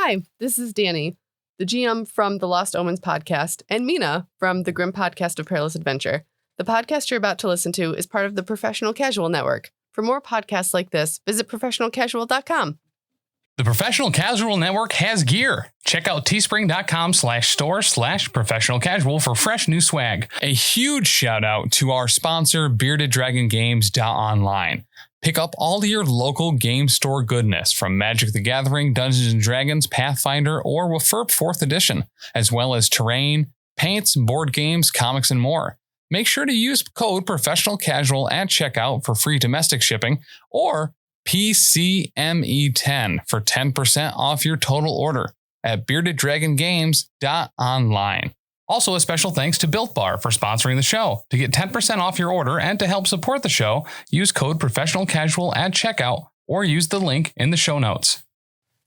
Hi, this is Danny, the GM from the Lost Omens podcast, and Mina from the Grim Podcast of Perilous Adventure. The podcast you're about to listen to is part of the Professional Casual Network. For more podcasts like this, visit professionalcasual.com. The Professional Casual Network has gear. Check out teespring.com/store/professionalcasual for fresh new swag. A huge shout out to our sponsor, BeardedDragonGames.online. Pick up all your local game store goodness from Magic the Gathering, Dungeons & Dragons, Pathfinder, or WFRP 4th Edition, as well as terrain, paints, board games, comics, and more. Make sure to use code Professional Casual at checkout for free domestic shipping, or PCME10 for 10% off your total order at BeardedDragonGames.online. Also, a special thanks to Built Bar for sponsoring the show. To get 10% off your order and to help support the show, use code Professional Casual at checkout or use the link in the show notes.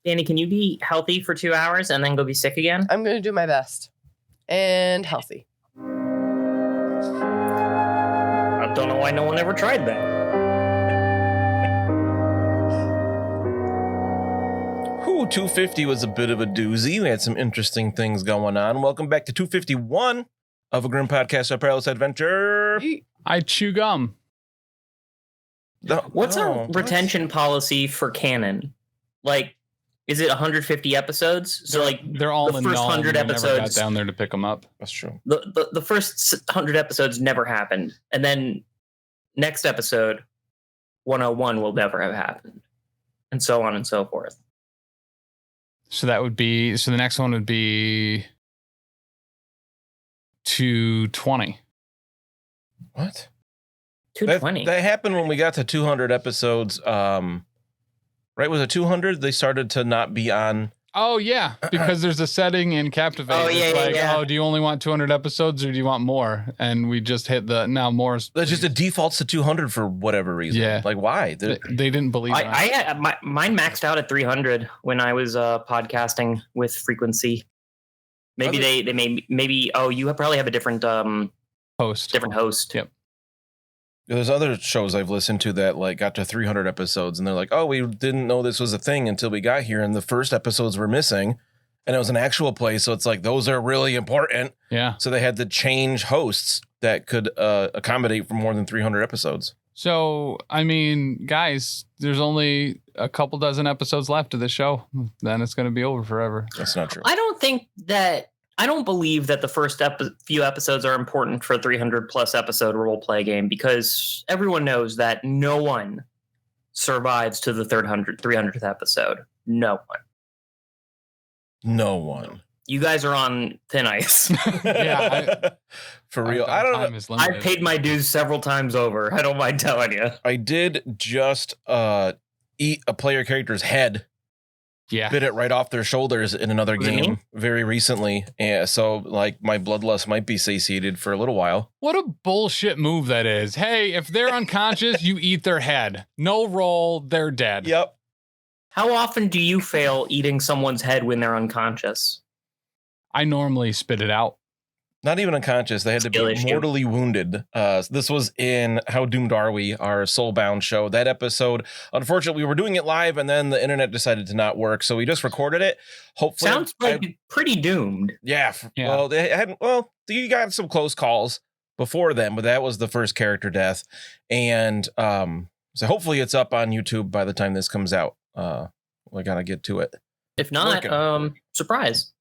Danny, can you be healthy for 2 hours and then go be sick again? I'm going to do my best. And healthy. I don't know why no one ever tried that. 250 was a bit of a doozy. We had some interesting things going on. Welcome back to 251 of a Grim Podcast of Perilous Adventure. I chew gum. What's our retention policy for canon? Like, is it 150 episodes? So, like, they're all the in first 100 episodes. Never got episodes down there to pick them up. That's true. The first 100 episodes never happened, and then next episode 101 will never have happened, and so on and so forth. So that would be, so the next one would be 220. What? 220. That happened when we got to 200 episodes. Right? Was it 200? They started to not be on. Oh, yeah. Because there's a setting in Captivate. Oh, yeah, it's like, yeah. oh, do you only want 200 episodes or do you want more? And we just hit the now more. That's just, it defaults to 200 for whatever reason. Yeah. Like, why? They didn't believe it. Mine maxed out at 300 when I was podcasting with Frequency. Maybe they maybe you probably have a different host. Different host. Yep. There's other shows I've listened to that like got to 300 episodes and they're like, oh, we didn't know this was a thing until we got here and the first episodes were missing and it was an actual play. So it's like, those are really important. Yeah. So they had to change hosts that could accommodate for more than 300 episodes. So, I mean, guys, there's only a couple dozen episodes left of the show. Then it's going to be over forever. That's not true. I don't believe that the first few episodes are important for a 300 plus episode role play game because everyone knows that no one survives to the 300th episode. No one. No one. You guys are on thin ice. Yeah. For real. I don't know. I've paid my dues several times over. I don't mind telling you. I did just eat a player character's head. Yeah. Bit it right off their shoulders in another game very recently. And so like my bloodlust might be satiated for a little while. What a bullshit move that is. Hey, if they're unconscious, you eat their head. No roll, they're dead. Yep. How often do you fail eating someone's head when they're unconscious? I normally spit it out. Not even unconscious. They had to be mortally wounded. This was in How Doomed Are We, our Soulbound show. That episode, unfortunately, we were doing it live and then the internet decided to not work. So we just recorded it. Hopefully, sounds like pretty doomed. Yeah. Well, they hadn't. Well, you got some close calls before then, but that was the first character death. And so hopefully it's up on YouTube by the time this comes out. We got to get to it. If not, surprise.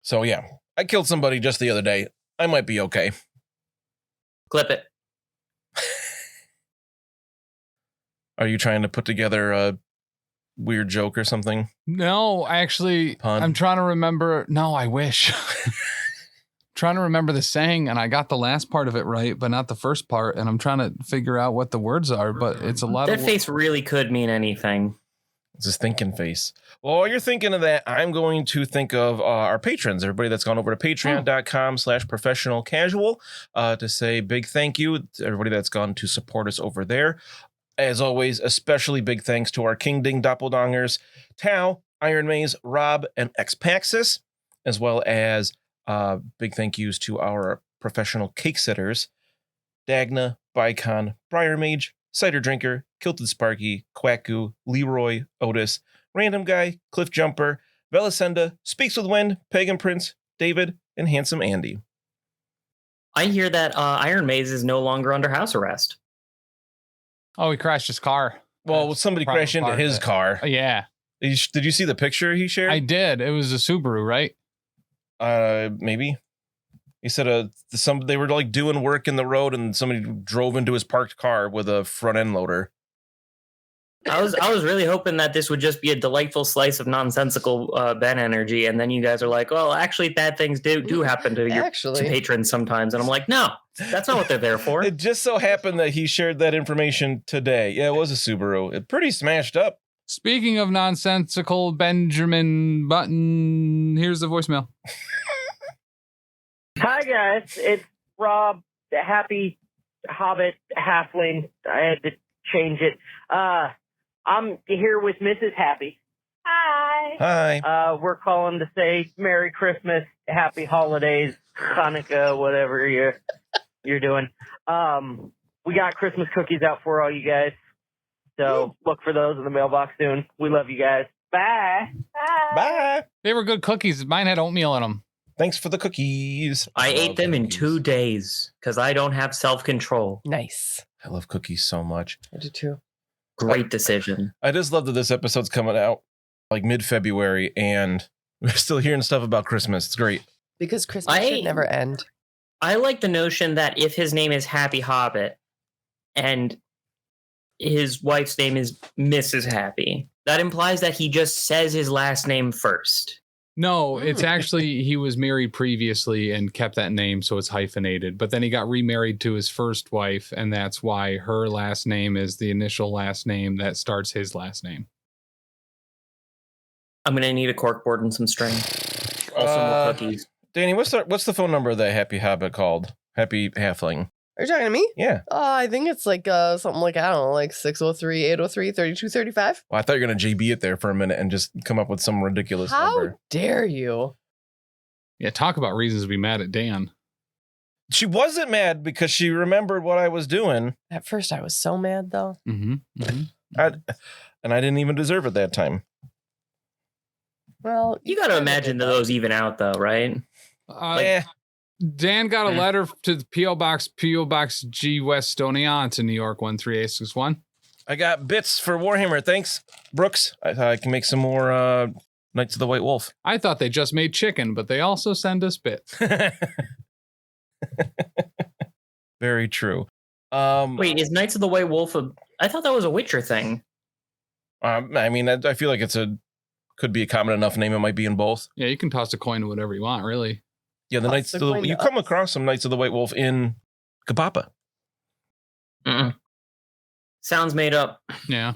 So yeah, I killed somebody just the other day. I might be okay. Clip it. Are you trying to put together a weird joke or something? No, actually, I'm trying to remember. No, I wish. Trying to remember the saying, and I got the last part of it right, but not the first part. And I'm trying to figure out what the words are, but it's a lot of... That face really could mean anything. It's his thinking face. Well, while you're thinking of that, I'm going to think of our patrons, everybody that's gone over to patreon.com/professionalcasual to say big thank you to everybody that's gone to support us over there. As always, especially big thanks to our King Ding Doppelgangers, Tao, Iron Maze, Rob, and Xpaxis, as well as big thank yous to our professional cake sitters, Dagna, Bicon, Briar Mage, Cider Drinker, Kilted Sparky, Kuaku, Leroy, Otis, RandomGuy, Cliff Jumper, Velasenda, Speaks with Wind, Pagan Prince, David, and Handsome Andy. I hear that Iron Maze is no longer under house arrest. Oh, he crashed his car. Well, That's somebody probably crashed into part of his it. car. Yeah, Did you see the picture he shared? I did. It was a Subaru, right? Maybe. He said they were like doing work in the road and somebody drove into his parked car with a front end loader. I was really hoping that this would just be a delightful slice of nonsensical Ben energy, and then you guys are like, well, actually, bad things do happen to your to patrons sometimes, and I'm like, no, that's not what they're there for. It just so happened that he shared that information today. Yeah, it was a Subaru. It pretty smashed up. Speaking of nonsensical Benjamin Button, here's the voicemail. Hi guys, it's Rob, the happy hobbit halfling. I had to change it. I'm here with Mrs. Happy. Hi. Hi. We're calling to say Merry Christmas, Happy Holidays, Hanukkah, whatever you're doing. We got Christmas cookies out for all you guys, so look for those in the mailbox soon. We love you guys. Bye. Bye. They were good cookies. Mine had oatmeal in them. Thanks for the cookies. I ate love them in cookies. 2 days because I don't have self-control. Nice. I love cookies so much. I do too. Great decision. I just love that this episode's coming out like mid-February and we're still hearing stuff about Christmas. It's great. Because Christmas should never end. I like the notion that if his name is Happy Hobbit and his wife's name is Mrs. Happy, that implies that he just says his last name first. No, it's actually, he was married previously and kept that name, so it's hyphenated. But then he got remarried to his first wife, and that's why her last name is the initial last name that starts his last name. I'm going to need a corkboard and some string. Also more cookies. Danny, what's the phone number of that Happy Hobbit called? Happy Halfling. Are you talking to me? Yeah. I think it's like something like, I don't know, like 603-803-3235. Well, I thought you were going to JB it there for a minute and just come up with some ridiculous How number. dare you? Yeah, talk about reasons to be mad at Dan. She wasn't mad because she remembered what I was doing. At first, I was so mad, though. Mm-hmm. Mm-hmm. And I didn't even deserve it that time. Well, You got to imagine that those even out, though, right? Dan got a letter to the P.O. Box G Westonia to New York 13861. I got bits for Warhammer. Thanks, Brooks. I thought I can make some more Knights of the White Wolf. I thought they just made chicken, but they also send us bits. Very true. Wait, is Knights of the White Wolf I thought that was a Witcher thing. I mean, I feel like could be a common enough name. It might be in both. Yeah, you can toss a coin to whatever you want, really. Yeah, the Knights. You come across some Knights of the White Wolf in Kapapa. Mm-mm. Sounds made up. Yeah.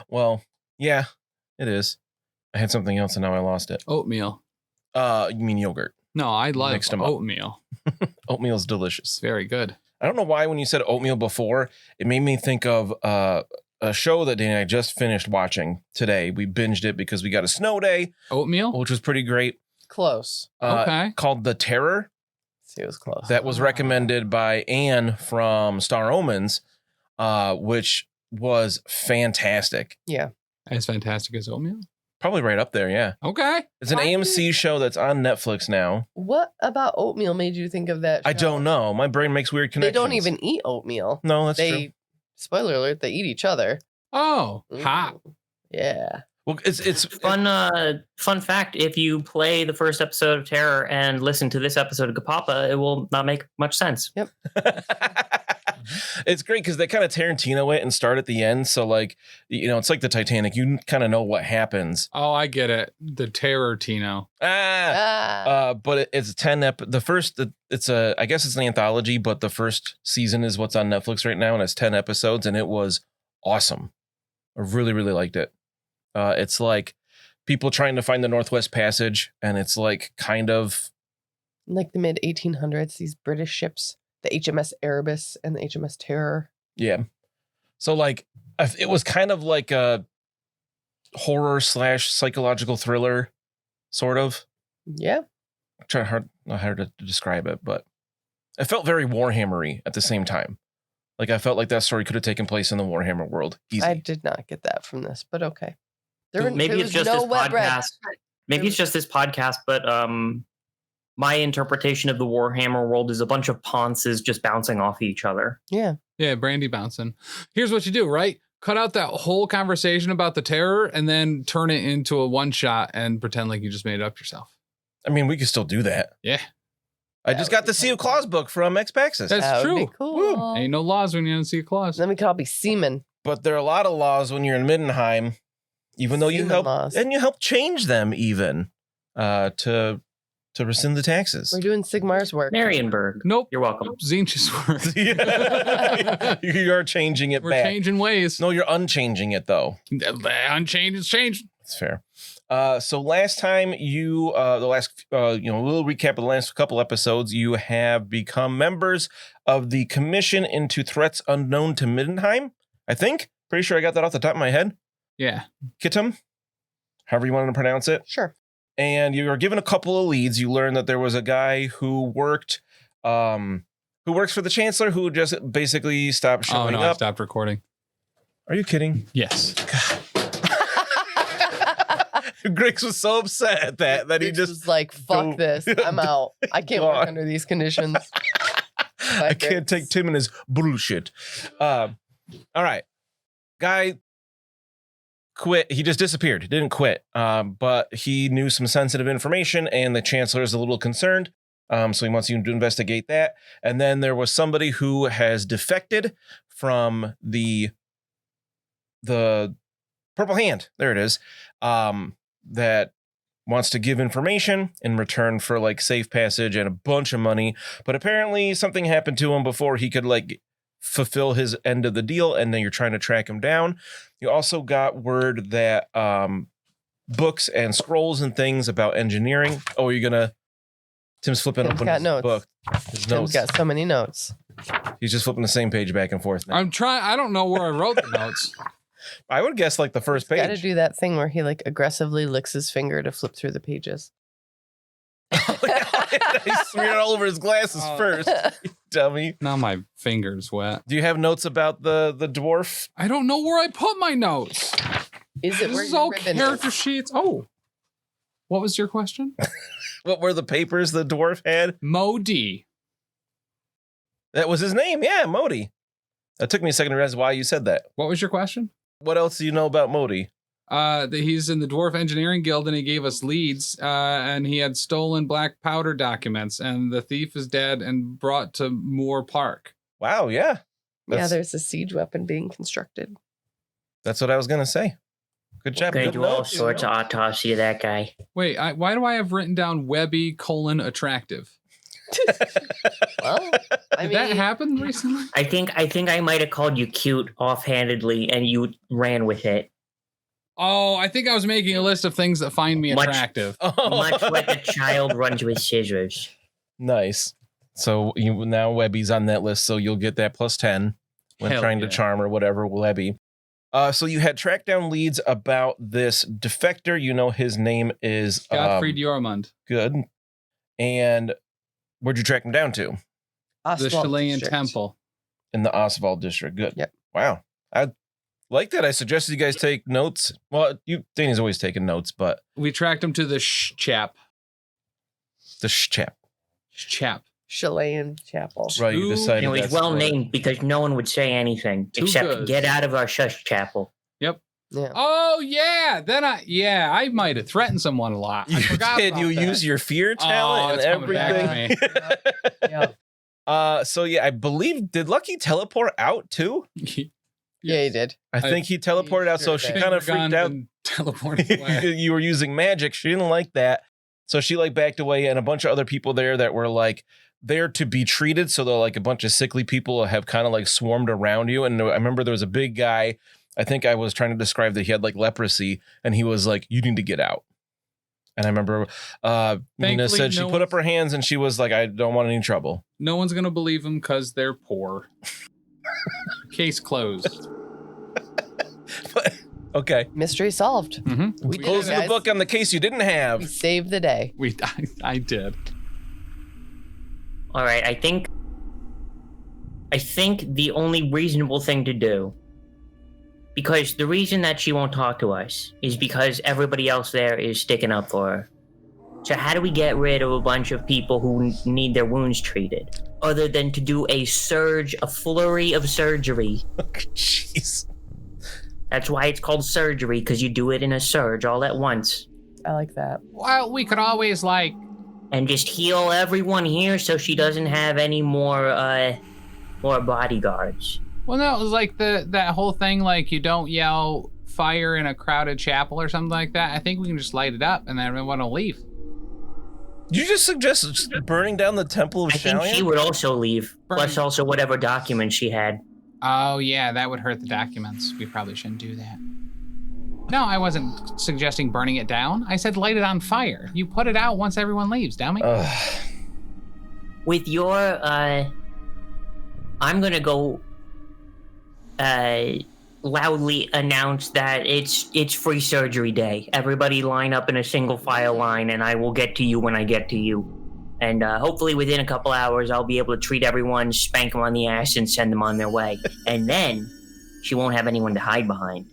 Well, yeah, it is. I had something else and now I lost it. Oatmeal. You mean yogurt? No, I love Mixed 'em up. oatmeal. Oatmeal's delicious. Very good. I don't know why when you said oatmeal before, it made me think of a show that Danny and I just finished watching today. We binged it because we got a snow day. Oatmeal? Which was pretty great. Close. Okay. Called The Terror. See, it was close. That was recommended by Anne from Star Omens, which was fantastic. Yeah. As fantastic as oatmeal? Probably right up there, yeah. Okay. It's an AMC show that's on Netflix now. What about oatmeal made you think of that show? I don't know. My brain makes weird connections. They don't even eat oatmeal. No, that's true. Spoiler alert, they eat each other. Oh, hot. Yeah. Well, it's fun fact. If you play the first episode of Terror and listen to this episode of Kapapa, it will not make much sense. Yep. It's great because they kind of Tarantino it and start at the end. So like, it's like the Titanic. You kind of know what happens. Oh, I get it. The Terror Tino. But it's 10 I guess it's an anthology, but the first season is what's on Netflix right now. And it's 10 episodes and it was awesome. I really, really liked it. It's like people trying to find the Northwest Passage, and it's like kind of like the mid 1800s, these British ships, the HMS Erebus and the HMS Terror. Yeah. So like it was kind of like a horror / psychological thriller, sort of. Yeah. Not hard to describe it, but it felt very Warhammery at the same time. Like, I felt like that story could have taken place in the Warhammer world. Easy. I did not get that from this, but okay. Maybe it's just this podcast. Maybe it's just this podcast, but my interpretation of the Warhammer world is a bunch of ponces just bouncing off each other. Yeah. Yeah, brandy bouncing. Here's what you do, right? Cut out that whole conversation about the terror and then turn it into a one shot and pretend like you just made it up yourself. I mean, we could still do that. Yeah. I just got the Sea of Claws book from Xpaxis. That's That would be true. cool. Ain't no laws when you don't see a clause. Then we could all be seamen. But there are a lot of laws when you're in Middenheim, even though you Seaman help laws. and you help change them even to rescind the taxes. We're doing Sigmar's work. Marienburg. Nope. You're welcome. Zinch's work. Yeah. You are changing it We're back. changing ways. No, you're unchanging it though. Unchanged is changed. That's fair. So last time you, a little recap of the last couple episodes, you have become members of the Commission into Threats Unknown to Middenheim. I think. Pretty sure I got that off the top of my head. Yeah. Kittum, however you want to pronounce it. Sure. And you are given a couple of leads. You learn that there was a guy who works for the Chancellor who just basically stopped showing I up. stopped recording. Are you kidding? Yes. Griggs was so upset at that he just was like, fuck go- this. I'm out. I can't work God. under these conditions. I can't take Tim and his bullshit. All right. Guy quit. He just disappeared. He didn't quit. But he knew some sensitive information and the Chancellor is a little concerned. So he wants you to investigate that. And then there was somebody who has defected from the Purple Hand. There it is. That wants to give information in return for like safe passage and a bunch of money. But apparently something happened to him before he could like fulfill his end of the deal. And then you're trying to track him down. You also got word that books and scrolls and things about engineering. Oh, you're going to... Tim's flipping Tim's open got his notes. book. His Tim's notes. got so many notes. He's just flipping the same page back and forth now. I'm trying. I don't know where I wrote the notes. I would guess like the first Got to page. do that thing where he like aggressively licks his finger to flip through the pages. He smeared it all over his glasses Oh. first. You dummy. Now my finger's wet. Do you have notes about the dwarf? I don't know where I put my notes. Is it This where is your all ribbon character is? sheets. Oh. What was your question? What were the papers the dwarf had? Modi. That was his name. Yeah, Modi. That took me a second to realize why you said that. What was your question? What else do you know about Modi? That he's in the Dwarf Engineering Guild and he gave us leads and he had stolen black powder documents and the thief is dead and brought to Moore Park. Wow, yeah. Yeah, there's a siege weapon being constructed. That's what I was going to say. Good job. Gonna Good do all notes. sorts of autopsy of that guy. Wait, why do I have written down Webbie : attractive? Well, I Did mean, that happen recently? I think I might have called you cute offhandedly, and you ran with it, Oh, I think I was making a list of things that find me Much- attractive. much like a child runs with scissors. Nice. So you now Webbie's on that list, so you'll get that plus 10 when Hell trying to yeah. charm or whatever Webbie. So you had tracked down leads about this defector. You know his name is Gottfried Jormund, good. And where'd you track him down to? the Oswald Shallyan District. Temple. In the Oswald district. Good. Yep. Wow. I like that. I suggested you guys take notes. Well, Danny's always taking notes, but We tracked him to the chap. the chap. Shallyan Chapel. Right. You Too- decided. You know, he's that's well what- named because no one would say anything Too except good. get out of our shush chapel. Yeah. Oh yeah, I might have threatened someone a lot. I You forgot did. about You that. use your fear Oh, talent it's and coming back to everything. Yeah. So yeah, I believe did Lucky teleport out too? Yeah, he did. I think he teleported out, so sure she did. kind of freaked out. And teleported away. You were using magic. She didn't like that, so she like backed away, and a bunch of other people there that were like there to be treated. So they're like a bunch of sickly people have kind of like swarmed around you. And I remember there was a big guy. I think I was trying to describe that he had like leprosy, and he was like, "You need to get out." And I remember Mina Thankfully, said she no put up her one's- hands, and she was like, "I don't want any trouble." No one's gonna believe them because they're poor. Case closed. Okay, Mystery solved. Mm-hmm. We did close it, the guys. book on the case you didn't We have. saved the day. I did. All right, I think I think the only reasonable thing to do, because the reason that she won't talk to us is because everybody else there is sticking up for her. So how do we get rid of a bunch of people who need their wounds treated, other than to do a flurry of surgery? Jeez. That's why it's called surgery, because you do it in a surge all at once. I like that. Well, we could always, like... And just heal everyone here so she doesn't have any more bodyguards. Well, no, it was like that whole thing, like, you don't yell fire in a crowded chapel or something like that. I think we can just light it up and then everyone will leave. Did you just suggest just burning down the Temple of Shallyan? I think she would also leave, plus also whatever documents she had. Oh, yeah, that would hurt the documents. We probably shouldn't do that. No, I wasn't suggesting burning it down. I said light it on fire. You put it out once everyone leaves, dummy. With your, I'm gonna go, loudly announce that it's free surgery day. Everybody line up in a single file line, and I will get to you when I get to you. And hopefully within a couple hours, I'll be able to treat everyone, spank them on the ass, and send them on their way. And then she won't have anyone to hide behind.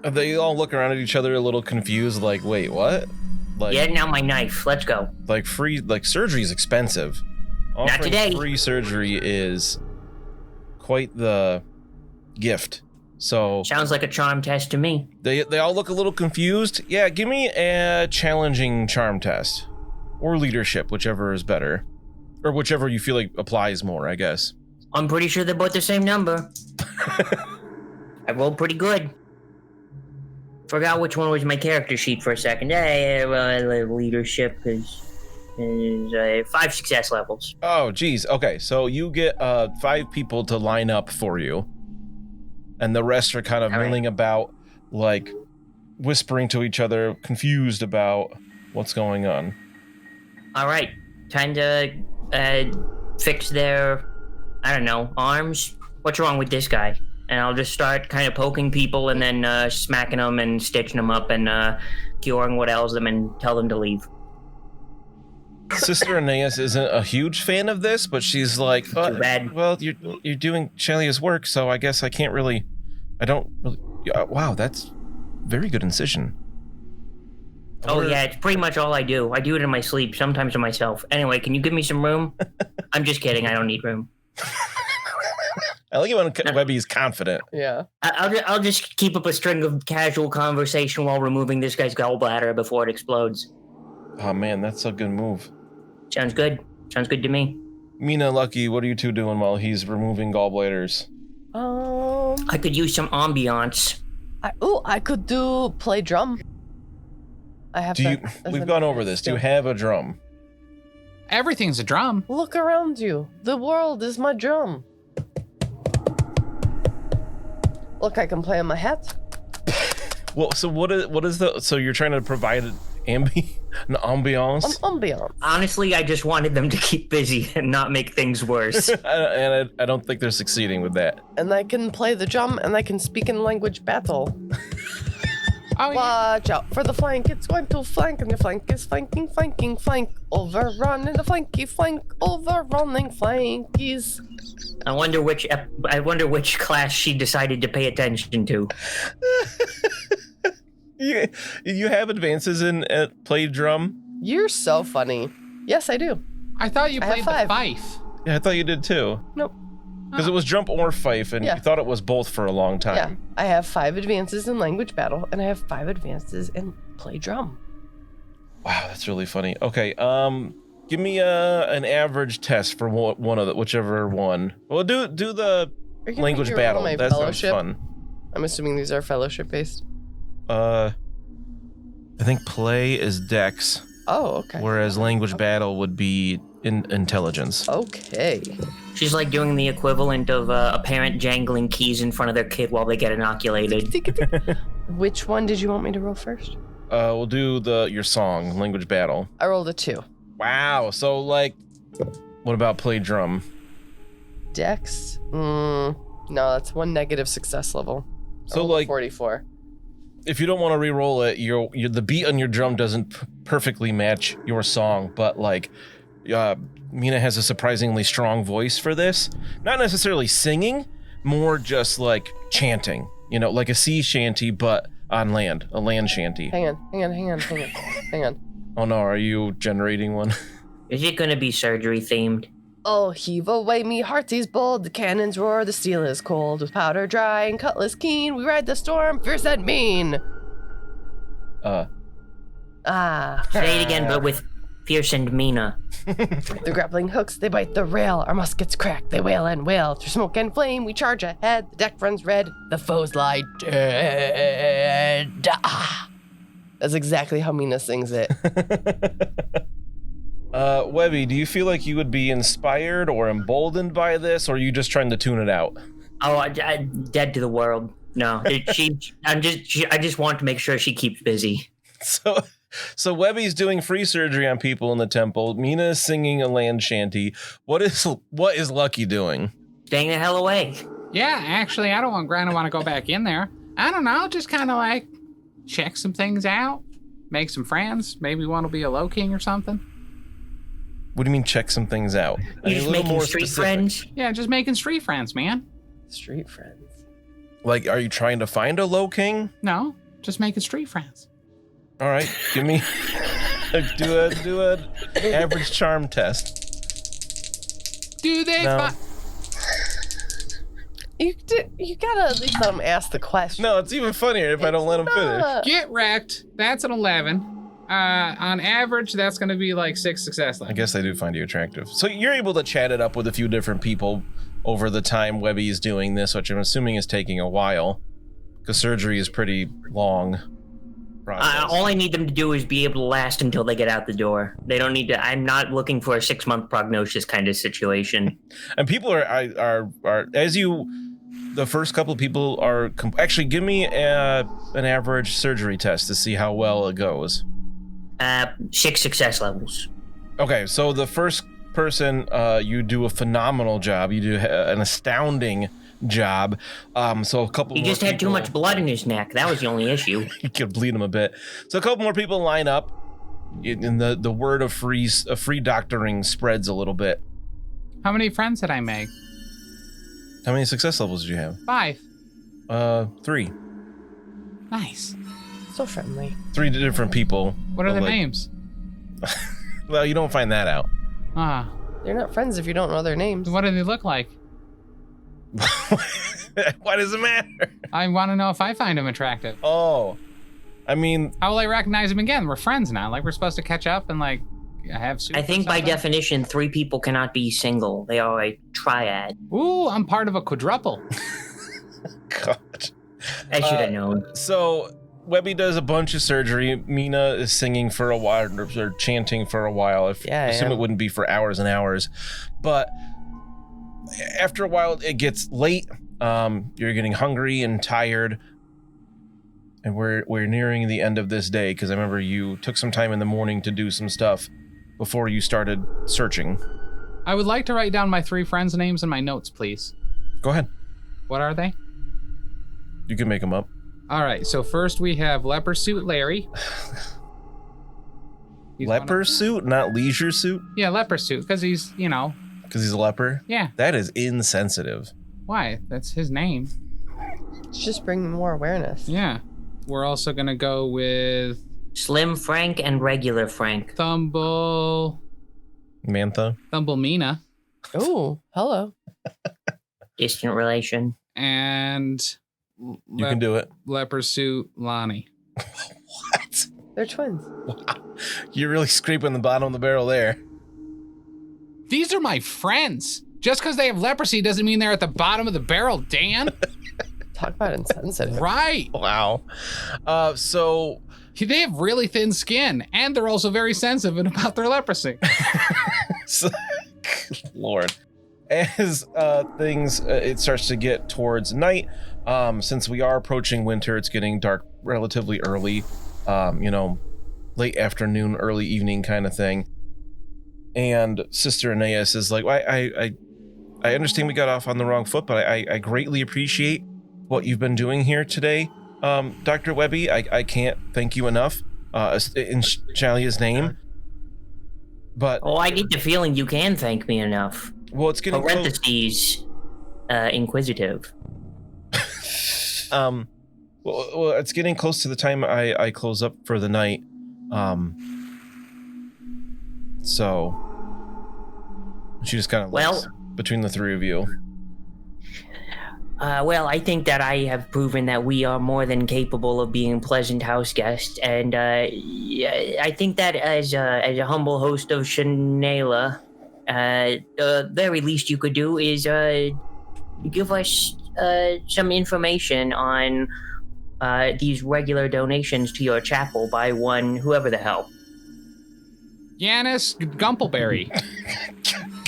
They all look around at each other a little confused, like, wait, what? Like, yeah, now my knife. Let's go. Like, surgery is expensive. Not today. Free surgery is quite the gift. So sounds like a charm test to me. They all look a little confused. Yeah, give me a challenging charm test. Or leadership, whichever is better. Or whichever you feel like applies more, I guess. I'm pretty sure they're both the same number. I rolled pretty good. Forgot which one was my character sheet for a second. Leadership is 5 success levels. Oh, geez. Okay, so you get 5 people to line up for you. And the rest are kind of milling about, like, whispering to each other, confused about what's going on. All right, time to fix their, I don't know, arms. What's wrong with this guy? And I'll just start kind of poking people and then smacking them and stitching them up and curing what ails them and tell them to leave. Sister Aeneas isn't a huge fan of this, but she's like, Too bad. Well, you're doing Shallya's work, so I guess I don't really. Wow, that's very good incision. Oh, yeah, it's pretty much all I do. I do it in my sleep, sometimes to myself. Anyway, can you give me some room? I'm just kidding. I don't need room. I like it when Webbie's confident. Yeah. I'll just keep up a string of casual conversation while removing this guy's gallbladder before it explodes. Oh, man, that's a good move. Sounds good. Sounds good to me. Mina, Lucky, what are you two doing while he's removing gallbladders? I could use some ambiance. I could play drum. I have We've gone over this. Do you have a drum? Everything's a drum. Look around you. The world is my drum. Look, I can play on my hat. Well, so what is so you're trying to provide an ambiance? Ambiance. Honestly, I just wanted them to keep busy and not make things worse. and I don't think they're succeeding with that. And I can play the drum and I can speak in language battle. Watch out for the flank, it's going to flank, and the flank is flanking, flank, overrun, and the flanky flank, overrunning flankies. I wonder which class she decided to pay attention to. You have advances in play drum? You're so funny. Yes, I do. I thought you played the fife. Yeah, I thought you did too. Nope. Because it was drum or fife, and you thought it was both for a long time. Yeah, I have 5 advances in language battle, and I have 5 advances in play drum. Wow, that's really funny. Okay, give me an average test for one of whichever one. Well, do the language battle. That sounds fun. I'm assuming these are fellowship based. I think play is dex. Oh, okay. Whereas language battle would be intelligence. Okay. She's like doing the equivalent of a parent jangling keys in front of their kid while they get inoculated. Which one did you want me to roll first? We'll do your song, language battle. I rolled a 2. Wow. So what about play drum? Dex? No, that's 1 negative success level. So 44. If you don't want to re-roll it, the beat on your drum doesn't perfectly match your song, but Mina has a surprisingly strong voice for this. Not necessarily singing, more just like chanting. You know, like a sea shanty, but on land, a land shanty. Hang on. Oh no, are you generating one? Is it gonna be surgery themed? Oh, heave away, me hearties bold, the cannons roar, the steel is cold, with powder dry and cutlass keen, we ride the storm, fierce and mean. Say it again, but with fierce and Mina. The grappling hooks, they bite the rail, our muskets crack, they wail and wail, through smoke and flame, we charge ahead, the deck runs red, the foes lie dead. That's exactly how Mina sings it. Webbie, do you feel like you would be inspired or emboldened by this, or are you just trying to tune it out? Oh, I dead to the world. No, I just want to make sure she keeps busy. So Webbie's doing free surgery on people in the temple. Mina is singing a land shanty. What is Lucky doing? Staying the hell away. Yeah, actually, I don't want to go back in there. I don't know, just kind of like check some things out, make some friends. Maybe one will be a low king or something. What do you mean check some things out? You just making street friends? Yeah, just making street friends, man. Street friends. Like, are you trying to find a low king? No, just making street friends. All right, give me do a average charm test. Do they? No. You gotta at least let them ask the question. No, it's even funnier if I don't let him finish. Get wrecked. That's an 11. On average, that's going to be like 6 success levels. I guess I do find you attractive. So you're able to chat it up with a few different people over the time Webbie is doing this, which I'm assuming is taking a while, because surgery is pretty long. All I need them to do is be able to last until they get out the door. They don't need to. I'm not looking for a 6-month prognosis kind of situation. And people are as you. The first couple of people are actually give me an average surgery test to see how well it goes. 6 success levels. Okay, so the first person, you do a phenomenal job. You do an astounding job. So a couple. He just had too much blood in his neck. That was the only issue. You could bleed him a bit. So a couple more people line up, and the word of free doctoring spreads a little bit. How many friends did I make? How many success levels did you have? 5. 3. Nice. So friendly. 3 different people. What are their names? Well, you don't find that out. They're not friends if you don't know their names. What do they look like? Why does it matter? I want to know if I find them attractive. Oh, I mean, how will I recognize them again? We're friends now. Like, we're supposed to catch up and like have soup. I think by definition, 3 people cannot be single. They are a triad. Ooh, I'm part of a quadruple. God. I should have known. So Webbie does a bunch of surgery. Mina is singing for a while, or chanting for a while. I assume it wouldn't be for hours and hours, but after a while it gets late. You're getting hungry and tired, and we're nearing the end of this day, because I remember you took some time in the morning to do some stuff before you started searching. I would like to write down my 3 friends' names in my notes, please. Go ahead. What are they? You can make them up. All right, so first we have Leper Suit Larry. Leper suit, not leisure suit? Yeah, Leper Suit, because he's, Because he's a leper? Yeah. That is insensitive. Why? That's his name. It's just bringing more awareness. Yeah. We're also going to go with Slim Frank and regular Frank. Thumble Mina. Oh, hello. Distant relation. And you can do it. Leper Suit Lonnie. What? They're twins. Wow. You're really scraping the bottom of the barrel there. These are my friends. Just because they have leprosy doesn't mean they're at the bottom of the barrel, Dan. Talk about insensitive. Right. Wow. So they have really thin skin, and they're also very sensitive about their leprosy. Lord. As things, it starts to get towards night. Since we are approaching winter, it's getting dark relatively early. Late afternoon, early evening kind of thing. And Sister Aeneas is like, I understand we got off on the wrong foot, but I greatly appreciate what you've been doing here today. Dr. Webbie, I can't thank you enough in Shallyan's name. But I get the feeling you can thank me enough. well, it's getting close. Parentheses, inquisitive. Well, it's getting close to the time I close up for the night. So she just kind of looks between the three of you. Well, I think that I have proven that we are more than capable of being pleasant house guests, and I think that as a humble host of Shanela, the very least you could do is give us some information on these regular donations to your chapel by whoever the hell. Yanis Gumpleberry.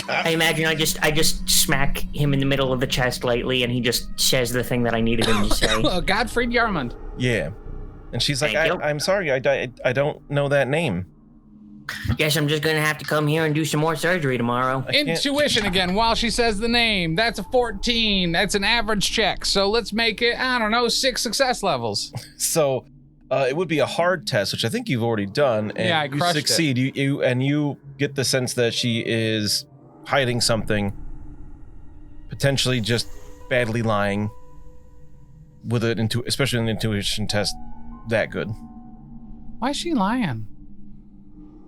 I imagine I just smack him in the middle of the chest lightly, and he just says the thing that I needed him to say. Godfried Yarmund. Yeah. And she's like, Thank you. I'm sorry, I don't know that name. Guess I'm just gonna have to come here and do some more surgery tomorrow. Intuition again while she says the name. That's a 14. That's an average check. So let's make it, 6 success levels. So it would be a hard test, which I think you've already done. And Yeah, I you crushed succeed. You get the sense that she is hiding something, potentially just badly lying with it, especially an intuition test that good. Why is she lying?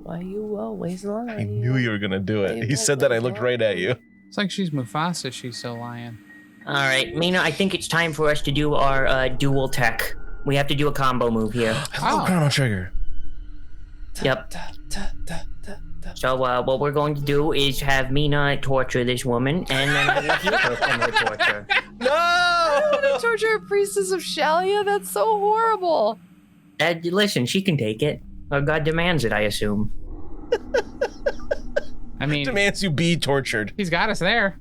Why you always lie? I knew you were gonna do it. He said that, I looked right at you. It's like she's Mufasa. She's so lying. All right, Mina, I think it's time for us to do our dual tech. We have to do a combo move here. I love Chrono Trigger. Yep. So what we're going to do is have Mina torture this woman, and then I will heal her from her torture. No! I don't want to torture a priestess of Shallya. That's so horrible. Listen, she can take it. Or God demands it, I assume. I mean, Demands you be tortured. he's got us there.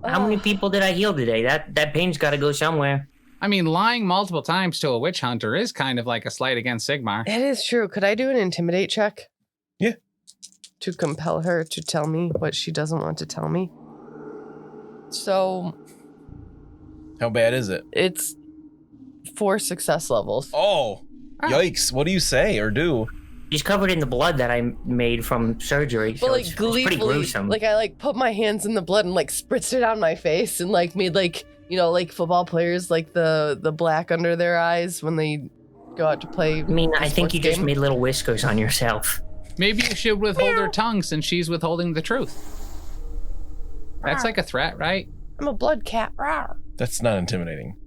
How many people did I heal today? That pain's got to go somewhere. I mean, lying multiple times to a witch hunter is kind of like a slight against Sigmar. It is true. Could I do an intimidate check? Yeah. To compel her to tell me what she doesn't want to tell me. So How bad is it? it's 4 success levels. Oh, yikes. What do you say or do? She's covered in the blood that I made from surgery, so But it's pretty gleefully, gruesome. I put my hands in the blood and spritzed it on my face and made football players the black under their eyes when they go out to play. I mean, I think you just game. made little whiskers on yourself. Maybe you should withhold her tongue since she's withholding the truth. That's like a threat, right? I'm a blood cat. Rawr. That's not intimidating.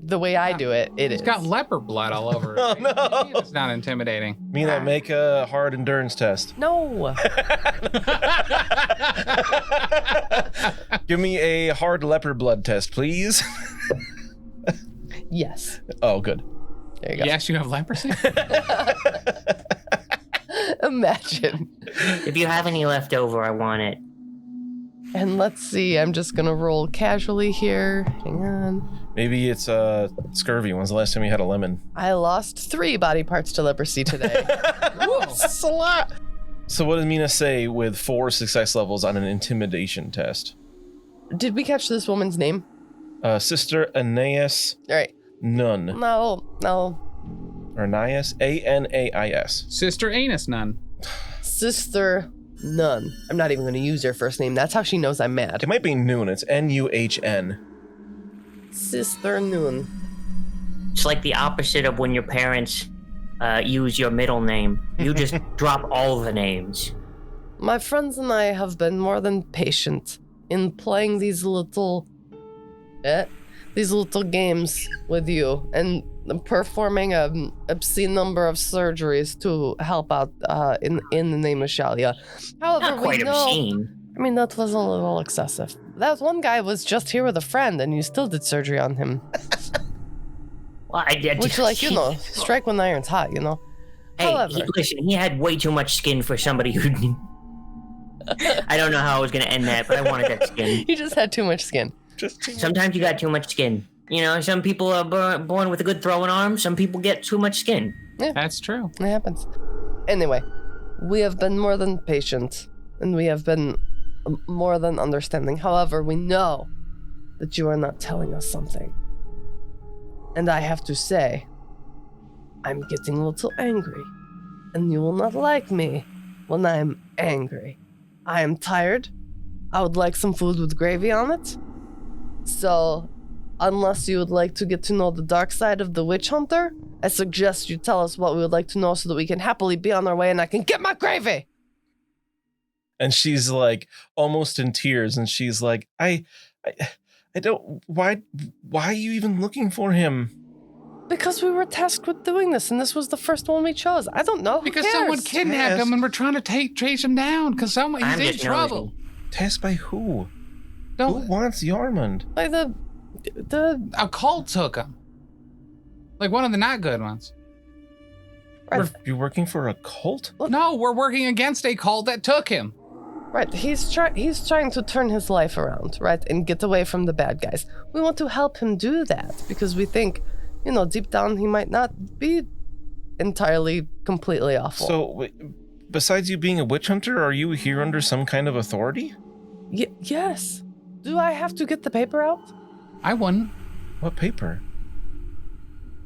The way I do it, it is. It's got leper blood all over it. Oh, no. It's not intimidating. Mina, make a hard endurance test. No. Give me a hard leper blood test, please. Yes. Oh, good. There you go. Yes, you have leprosy? Imagine. If you have any left over, I want it. And let's see. I'm just gonna roll casually here. Hang on. Maybe it's scurvy. When's the last time you had a lemon? I lost 3 body parts to leprosy today. That's a lot. So what did Mina say with 4 success levels on an intimidation test? Did we catch this woman's name? Sister Anais All right. Nun. No. Or Anais? Anais. Sister Anus Nun. Sister Nun. I'm not even going to use her first name. That's how she knows I'm mad. It might be Noon. It's Nuhn. Sister Nun. It's like the opposite of when your parents use your middle name. You just drop all the names. My friends and I have been more than patient in playing these little games with you and performing an obscene number of surgeries to help out in the name of Shallya. However, Not quite we know, obscene. I mean, that was a little excessive. That one guy was just here with a friend, and you still did surgery on him. Well, Which, strike when the iron's hot, Hey, However. listen, he had way too much skin for somebody who... I don't know how I was going to end that, but I wanted that skin. He just had too much skin. Sometimes you got too much skin. Some people are born with a good throwing arm. Some people get too much skin. That's true. It happens. Anyway, we have been more than patient, and we have been more than understanding. However, we know that you are not telling us something. And I have to say, I'm getting a little angry. and you will not like me when I am angry. I am tired. I would like some food with gravy on it. So, unless you would like to get to know the dark side of the witch hunter, I suggest you tell us what we would like to know so that we can happily be on our way and I can get my gravy. And she's like almost in tears, and she's like, I don't, why are you even looking for him? Because we were tasked with doing this, and this was the first one we chose. I don't know. Who Because cares? someone kidnapped him and we're trying to trace him down because he's I'm in just trouble. nosy. Tasked by who? Who Don't, wants Yarmund? By the a cult took him. Like one of the not good ones. You're working for a cult? No, we're working against a cult that took him. right. He's trying to turn his life around, right, and get away from the bad guys. We want to help him do that because we think, deep down he might not be entirely completely awful. So, besides you being a witch hunter, are you here under some kind of authority? Yes. Do I have to get the paper out? I wouldn't. What paper?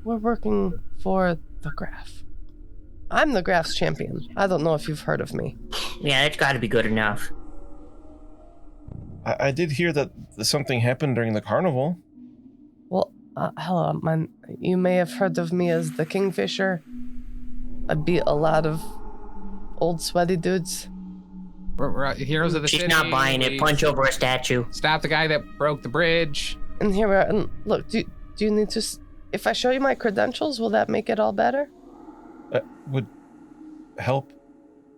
We're working for the Graph. I'm the Graph's champion. I don't know if you've heard of me. Yeah, it's got to be good enough. I did hear that something happened during the carnival. Well, hello, you may have heard of me as the Kingfisher. I beat a lot of old sweaty dudes. We're heroes of the She's city. not buying it. We Punch over a statue. Stop the guy that broke the bridge. And here we are. And look, do you need to... If I show you my credentials, will that make it all better? Would help.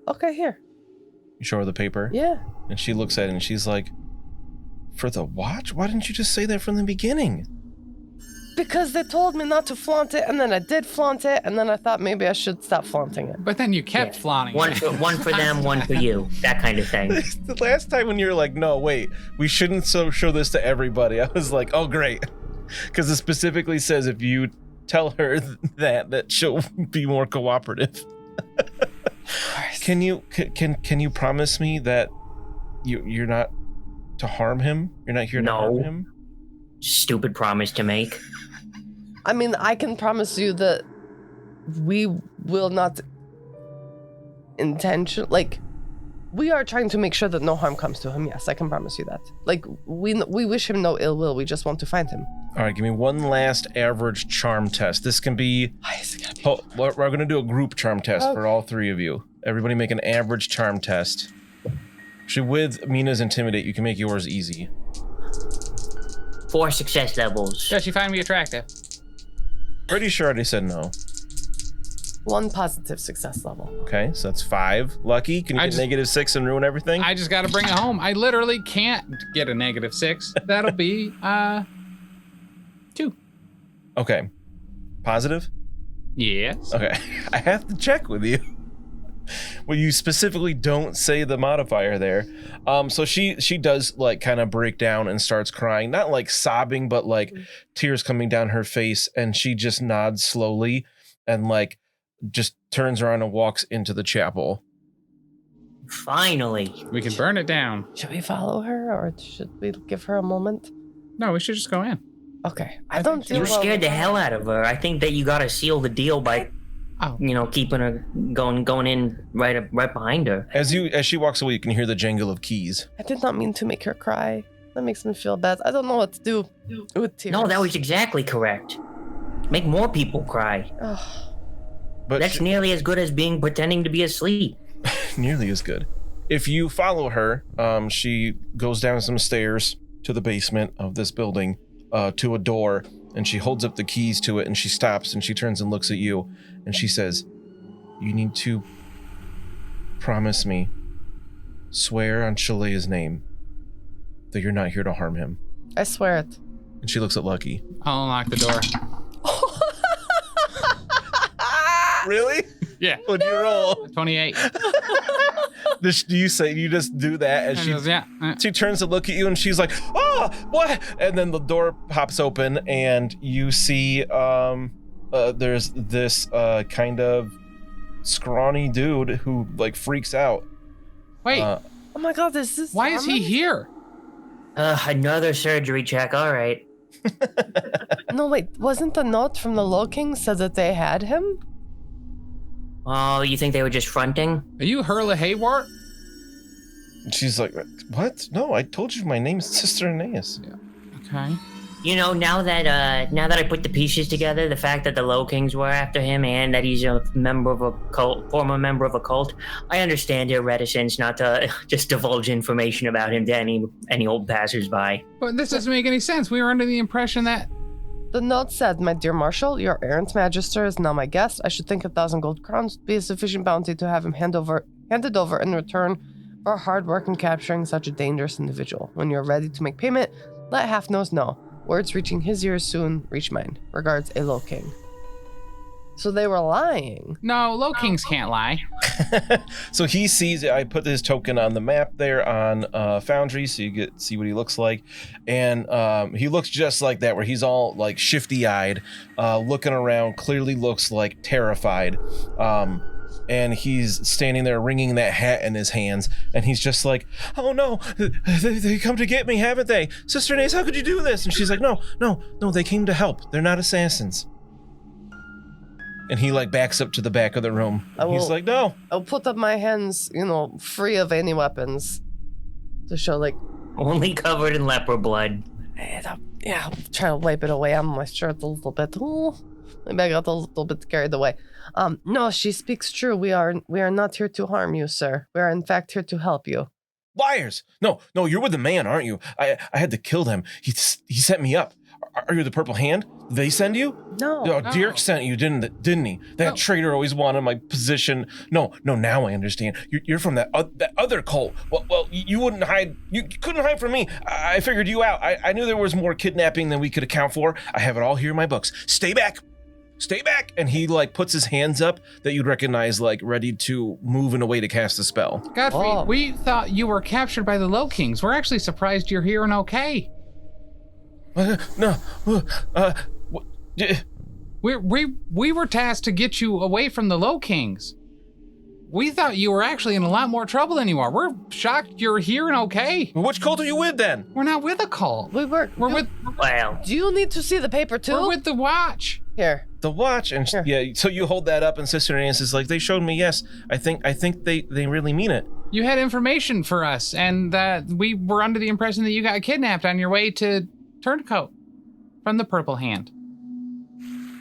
Okay, here. You show her the paper? Yeah. And she looks at it and she's like, for the watch? Why didn't you just say that from the beginning? Because they told me not to flaunt it, and then I did flaunt it, and then I thought maybe I should stop flaunting it. But then you kept flaunting One it. for them, one for you. That kind of thing. The last time when you were like, no, wait, we shouldn't show this to everybody, I was like, oh, great. Because it specifically says if you tell her that she'll be more cooperative. Can you promise me that you're not to harm him? You're not here to harm him? Stupid promise to make. I mean, I can promise you that we will not we are trying to make sure that no harm comes to him. Yes, I can promise you that. Like, we wish him no ill will. We just want to find him. All right, give me one last average charm test. This can be... we're going to do a group charm test for all three of you. Everybody make an average charm test. Actually, with Mina's Intimidate, you can make yours easy. 4 success levels. Does she find me attractive? Pretty sure I already said no. 1 positive success level. Okay, so that's 5. Lucky, can you get -6 and ruin everything? I just got to bring it home. I literally can't get a -6. That'll be 2. Okay. Positive? Yes. Okay. I have to check with you. Well, you specifically don't say the modifier there. So she does like kind of break down and starts crying, not like sobbing, but like tears coming down her face, and she just nods slowly and like just turns around and walks into the chapel. Finally. We can burn it down. Should we follow her, or should we give her a moment? No, we should just go in. Okay. I don't do You well scared with the hell out of her. I think that you gotta seal the deal by keeping her going in right behind her. As she walks away, you can hear the jangle of keys. I did not mean to make her cry. That makes me feel bad. I don't know what to do with tears. No, that was exactly correct. Make more people cry. But that's nearly as good as pretending to be asleep. Nearly as good. If you follow her, she goes down some stairs to the basement of this building, to a door, and she holds up the keys to it, and she stops and she turns and looks at you, and she says, "You need to promise me, swear on Shallyan's name, that you're not here to harm him." I swear it. And she looks at Lucky. I'll unlock the door. Really? Yeah. What'd you roll? 28. Do you say you just do that as she turns to look at you and she's like, "Oh, what?" And then the door pops open and you see there's this kind of scrawny dude who like freaks out. Wait. Oh my god, this is why is he here? Another surgery check. All right. No, wait. Wasn't the note from the Low King said that they had him? Oh, you think they were just fronting? Are you Hurla Haywart? She's like, what? No, I told you my name's Sister Aeneas. Yeah. Okay. You know, now that I put the pieces together, the fact that the Low Kings were after him and that he's a member of a cult, former member of a cult, I understand their reticence not to just divulge information about him to any old passersby. But this doesn't make any sense. We were under the impression that... The note said, "My dear Marshal, your errant magister is now my guest. I should think 1,000 gold crowns would be a sufficient bounty to have him handed over in return for hard work in capturing such a dangerous individual. When you're ready to make payment, let Half-Nose know. Words reaching his ears soon reach mine. Regards, a Low King." So they were lying. No, Low Kings can't lie. So he sees it. I put his token on the map there on Foundry, so you see what he looks like. And he looks just like that, where he's all like shifty-eyed, looking around, clearly looks like terrified. And he's standing there wringing that hat in his hands, and he's just like, "Oh no, they come to get me, haven't they? Sister Aeneas, how could you do this?" And she's like, no, they came to help. They're not assassins. And he like backs up to the back of the room. He's like, "No." I'll put up my hands, free of any weapons to show like... Only covered in leper blood. Yeah, I'm trying to wipe it away on my shirt a little bit. Ooh, maybe I got a little bit carried away. No, she speaks true. We are not here to harm you, sir. We are in fact here to help you. Liars! No, you're with the man, aren't you? I had to kill him. He set me up. Are you the Purple Hand? Did they send you? No. Oh, Dirk sent you, didn't he? That traitor always wanted my position. No, now I understand. You're from that other cult. Well, you wouldn't hide. You couldn't hide from me. I figured you out. I knew there was more kidnapping than we could account for. I have it all here in my books. Stay back. And he like puts his hands up that you'd recognize, like ready to move in a way to cast a spell. Godfrey, we thought you were captured by the Low Kings. We're actually surprised you're here and okay. We were tasked to get you away from the Low Kings. We thought you were actually in a lot more trouble than you are. We're shocked you're here and okay. Which cult are you with then? We're not with a cult. We're with... Well, do you need to see the paper too? We're with the Watch. Here. The Watch, and yeah. So you hold that up, and Sister Aeneas is like, "They showed me. Yes, I think they really mean it." You had information for us, and we were under the impression that you got kidnapped on your way to Turncoat from the Purple Hand.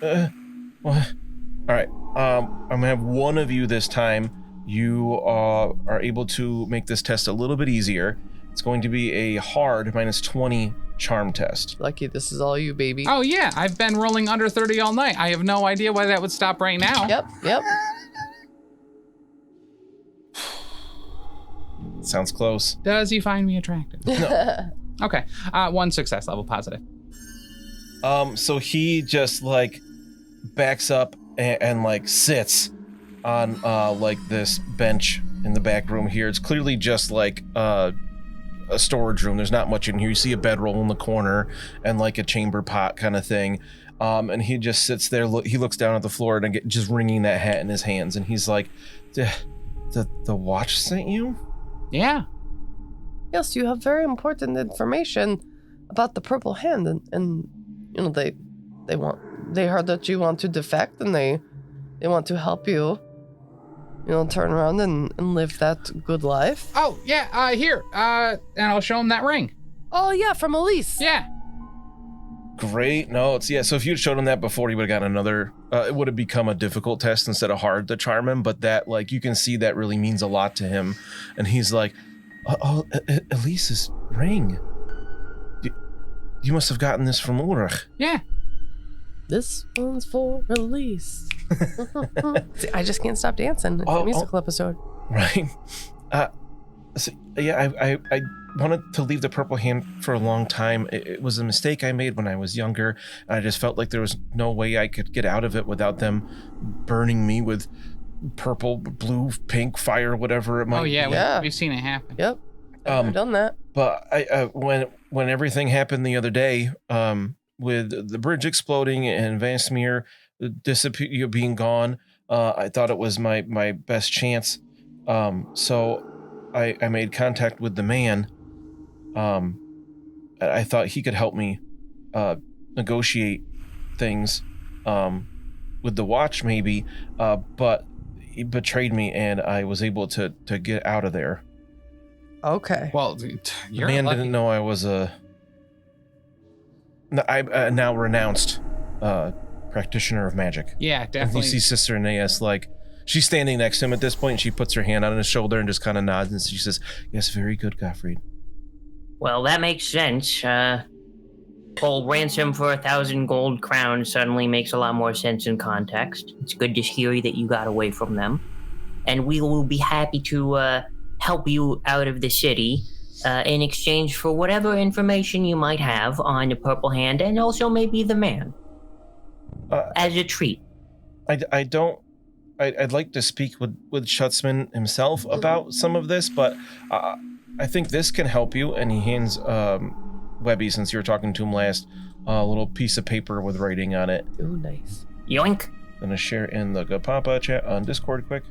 Well, all right. I'm gonna have one of you this time. You are able to make this test a little bit easier. It's going to be a hard -20 charm test. Lucky this is all you, baby. Oh yeah, I've been rolling under 30 all night. I have no idea why that would stop right now. Yep. Sounds close. Does he find me attractive? No. Okay, 1 success level, positive. So he just like backs up and like sits on like this bench in the back room here. It's clearly just like a storage room. There's not much in here. You see a bedroll in the corner and like a chamber pot kind of thing. And he just sits there. He looks down at the floor and just wringing that hat in his hands. And he's like, the Watch sent you? Yeah. Yes, you have very important information about the Purple Hand, and they heard that you want to defect, and they want to help you, turn around and live that good life. Oh yeah, here, and I'll show him that ring. Oh yeah, from Elise. Yeah. Great notes. Yeah, so if you'd showed him that before, he would have gotten another, it would have become a difficult test instead of hard to charm him, but that, like, you can see that really means a lot to him. And he's like, Elise's ring. You must have gotten this from Ulrich. Yeah. This one's for Elise. See, I just can't stop dancing. It's a musical episode. Right. So, yeah, I wanted to leave the Purple Hand for a long time. It was a mistake I made when I was younger. And I just felt like there was no way I could get out of it without them burning me with purple, blue, pink fire, whatever it might be. Oh, yeah. We've seen it happen. Yep. I've done that. But when everything happened the other day, with the bridge exploding and Vansmere being gone, I thought it was my best chance. So I made contact with the man. I thought he could help me negotiate things with the Watch maybe, but he betrayed me, and I was able to get out of there. Okay. Well, The you're man lucky. didn't know I was a now renounced practitioner of magic. Yeah, And definitely. you see Sister Aeneas, like, she's standing next to him at this point, and she puts her hand on his shoulder and just kind of nods, and she says, "Yes, very good, Gottfried." Well, that makes sense. Whole ransom for 1,000 gold crowns suddenly makes a lot more sense in context. It's good to hear that you got away from them. And we will be happy to help you out of the city in exchange for whatever information you might have on the Purple Hand and also maybe the man. As a treat. I'd like to speak with Schutzman himself about some of this, but I think this can help you. And he hands Webbie, since you were talking to him last, a little piece of paper with writing on it. Ooh, nice. Yoink. Gonna share in the Good Papa chat on Discord quick.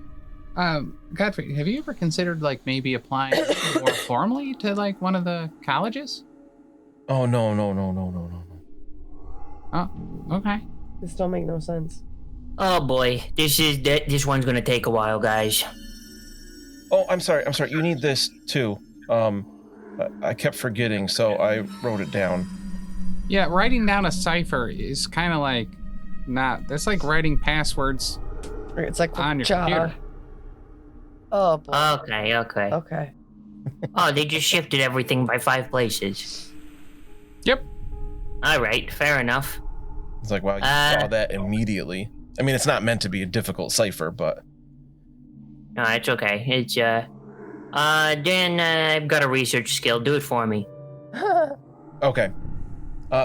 Godfrey, have you ever considered like maybe applying more formally to like one of the colleges? Oh, no. Oh, okay. This don't make no sense. Oh boy, this one's gonna take a while, guys. Oh, I'm sorry. You need this too. I kept forgetting, so I wrote it down. Yeah, writing down a cipher is kind of like that's like writing passwords It's like on your computer. Oh, boy. Okay. Okay. Oh, they just shifted everything by 5 places. Yep. All right, fair enough. It's like, wow, you saw that immediately. I mean, it's not meant to be a difficult cipher, but... No, it's okay. It's, Dan, I've got a research skill. Do it for me. Okay.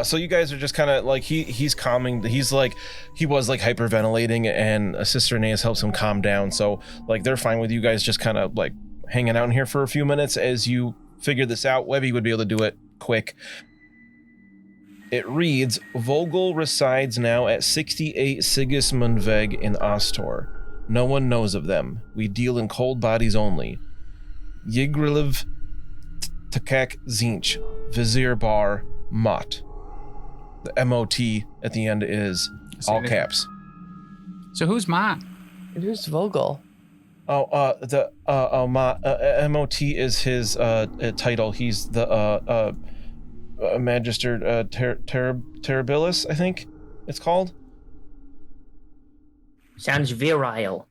So you guys are just kind of like, he's calming. He was like hyperventilating, and Sister Aeneas helps him calm down. So like they're fine with you guys just kind of like hanging out in here for a few minutes as you figure this out. Webbie would be able to do it quick. It reads, Vogel resides now at 68 Sigismundweg in Astor. No one knows of them. We deal in cold bodies only. Yigrilov Takak Zinch, Vizier Bar, Mott. The MOT at the end is all caps. So who's Mott? And who's Vogel? The MOT is his title. He's the Magister Terribilis, I think it's called. Sounds virile.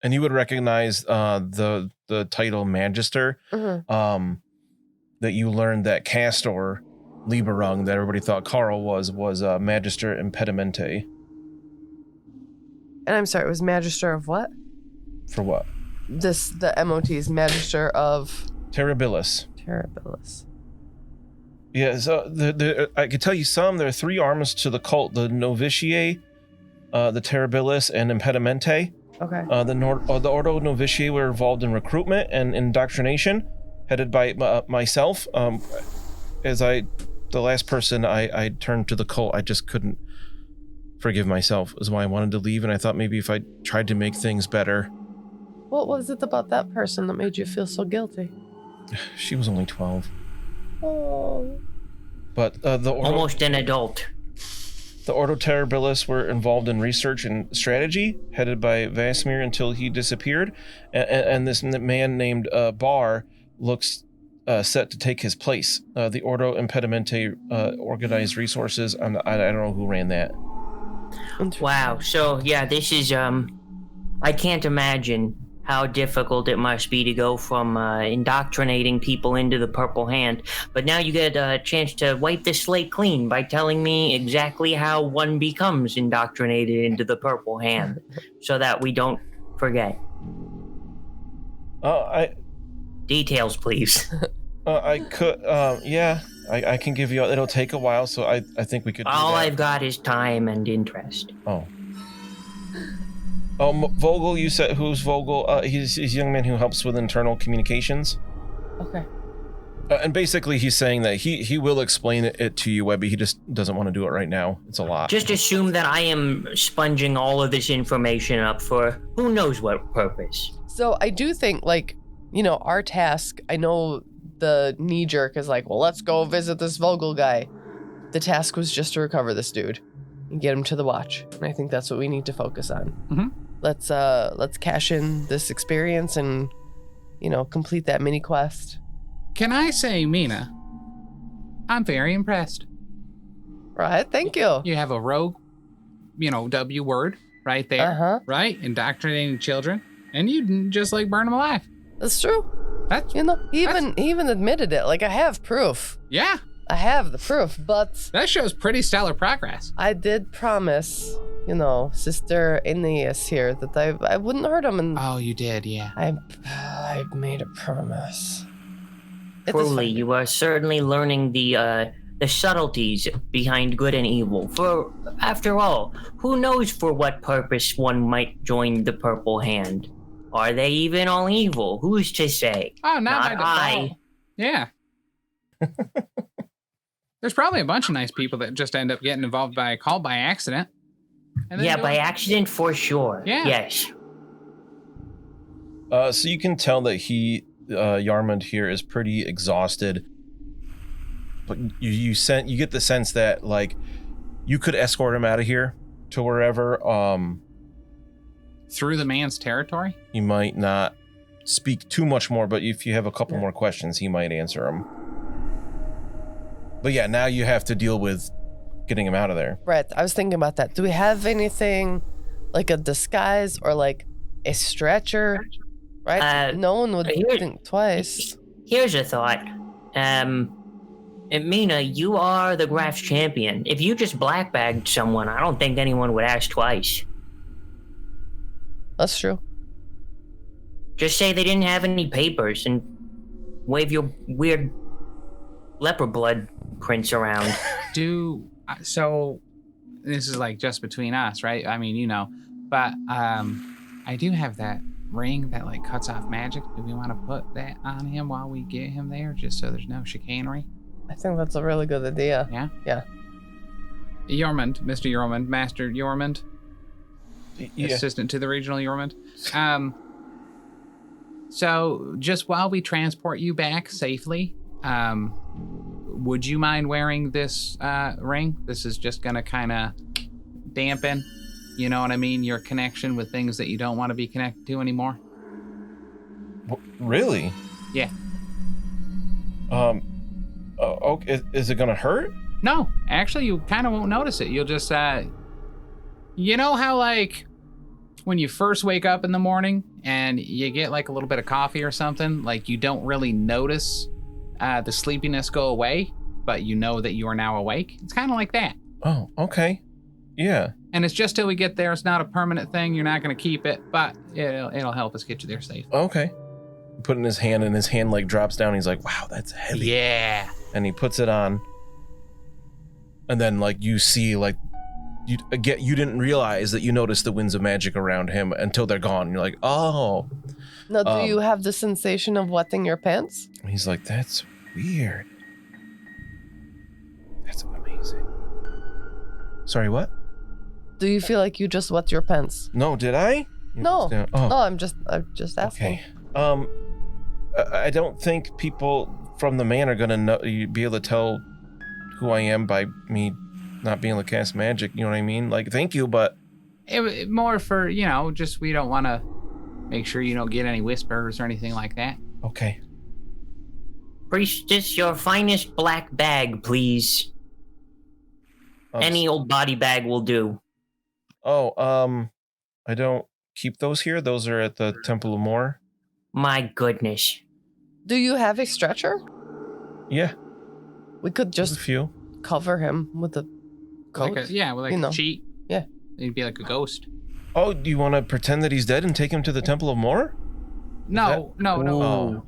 And you would recognize the title Magister. Mm-hmm. That you learned that Castor Lieberung, that everybody thought Carl was Magister Impedimentae. And I'm sorry, it was Magister of what? For what? The MOT is Magister of... Terribilis. Terribilis. Yeah, so I could tell you some. There are 3 arms to the cult: the Novitiae, the Terribilis, and Impedimentae. Okay. The Ordo Novitiae were involved in recruitment and indoctrination, headed by myself. The last person I turned to the cult, I just couldn't forgive myself. Is why I wanted to leave, and I thought maybe if I tried to make things better. What was it about that person that made you feel so guilty? She was only 12. Oh. But the Ordo, Almost an adult. The Ordo Terribilis were involved in research and strategy, headed by Vasimir until he disappeared. And this man named Bar looks set to take his place. The Ordo Impedimentae organized resources. I don't know who ran that. Wow. So yeah, this is I can't imagine how difficult it must be to go from indoctrinating people into the Purple Hand, but now you get a chance to wipe the slate clean by telling me exactly how one becomes indoctrinated into the Purple Hand, so that we don't forget. Details, please. I could, yeah, I can give you, it'll take a while, so I think we could do All that. I've got is time and interest. Vogel, you said, who's Vogel? He's a young man who helps with internal communications. Okay. And basically he's saying that he will explain it to you, Webbie. He just doesn't want to do it right now. It's a lot. Just assume that I am sponging all of this information up for who knows what purpose. So I do think, like, you know, our task, I know the knee jerk is like, well, let's go visit this Vogel guy. The task was just to recover this dude. and get him to the watch. And I think that's what we need to focus on. Mhm. Let's cash in this experience and, complete that mini quest. Can I say, Mina, I'm very impressed. Right, thank you. You have a rogue, W word right there, Uh-huh. right? Indoctrinating children, and you just burn them alive. That's true. That's He even admitted it. I have proof. yeah. I have the proof, but That shows pretty stellar progress. I did promise, Sister Aeneas here that I wouldn't hurt him, and Oh, you did, yeah. I made a promise. It is Truly, fine. you are certainly learning the subtleties behind good and evil. For, after all, who knows for what purpose one might join the Purple Hand? Are they even all evil? Who's to say? Oh, not Not by I. default. Yeah. There's probably a bunch of nice people that just end up getting involved by a call by accident. And then Yeah, do by it. accident for sure. Yeah. Yes. So you can tell that Yarmund here is pretty exhausted. But you get the sense that you could escort him out of here to wherever. Through the man's territory? He might not speak too much more, but if you have a couple more questions, he might answer them. But yeah, now you have to deal with getting him out of there. Right, I was thinking about that. Do we have anything like a disguise or a stretcher? Right? No one would think twice. Here's a thought. Mina, you are the Graph's champion. If you just blackbagged someone, I don't think anyone would ask twice. That's true. Just say they didn't have any papers and wave your weird leper blood prints around. So this is just between us, right? I mean, but I do have that ring that like cuts off magic. Do we want to put that on him while we get him there, just so there's no chicanery? I think that's a really good idea. Yeah? Yeah. Yormund, Mr. Yormund, Master Yormund, Yeah. assistant to the regional Yormund. So just while we transport you back safely, would you mind wearing this ring? This is just gonna kind of dampen, you know what I mean, your connection with things that you don't want to be connected to anymore. Really? Yeah. Okay. Is it gonna hurt? No, actually, you kind of won't notice it. You'll just, you know how like when you first wake up in the morning and you get like a little bit of coffee or something, like you don't really notice the sleepiness go away, but you know that you are now awake. It's kind of like that. Oh, okay. Yeah. And it's just till we get there. It's not a permanent thing. You're not going to keep it, but it'll help us get you there safe. Okay. Put in his hand, and his hand like drops down. He's like, "Wow, that's heavy." Yeah. And he puts it on, and then like you see like you didn't realize that you noticed the winds of magic around him until they're gone. You're like, "Oh." Now, do you have the sensation of wetting your pants? He's like, "That's weird. That's amazing." Sorry, what? Do you feel like you just wet your pants? No, did I? No. Oh. No, I'm just asking. Okay. I don't think people from the man are gonna be able to tell who I am by me not being able to cast magic. You know what I mean? Like, thank you, but It more for, just we don't want to make sure you don't get any whispers or anything like that. okay. Priestess, your finest black bag, please. Any old body bag will do. Oh, I don't keep those here. Those are at the Temple of Moor. My goodness. Do you have a stretcher? Yeah, We could just a just few. cover him with a coat. With a cheat. Yeah. He'd be like a ghost. Oh, do you want to pretend that he's dead and take him to the Temple of Moor? No. Oh,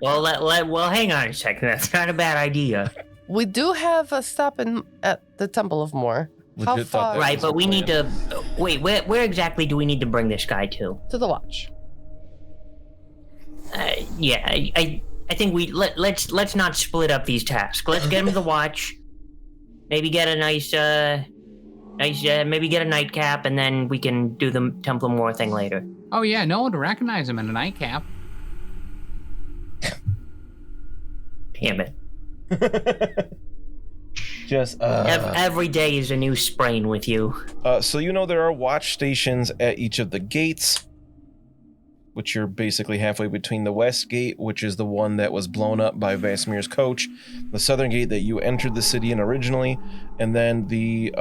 Well, hang on a second. That's not a bad idea. We do have a stop at the Temple of Moor. How Legit thought far? that Right, was but the we need plan. to wait. Where exactly do we need to bring this guy to? To the watch. Yeah, I think let's not split up these tasks. Let's get him to the watch. Maybe get a nice maybe get a nightcap, and then we can do the Temple of Moor thing later. Oh, yeah, no one would recognize him in a nightcap. Damn it. Just every day is a new sprain with you. So there are watch stations at each of the gates, which you're basically halfway between the west gate, which is the one that was blown up by Vasemir's coach, the southern gate that you entered the city in originally, and then the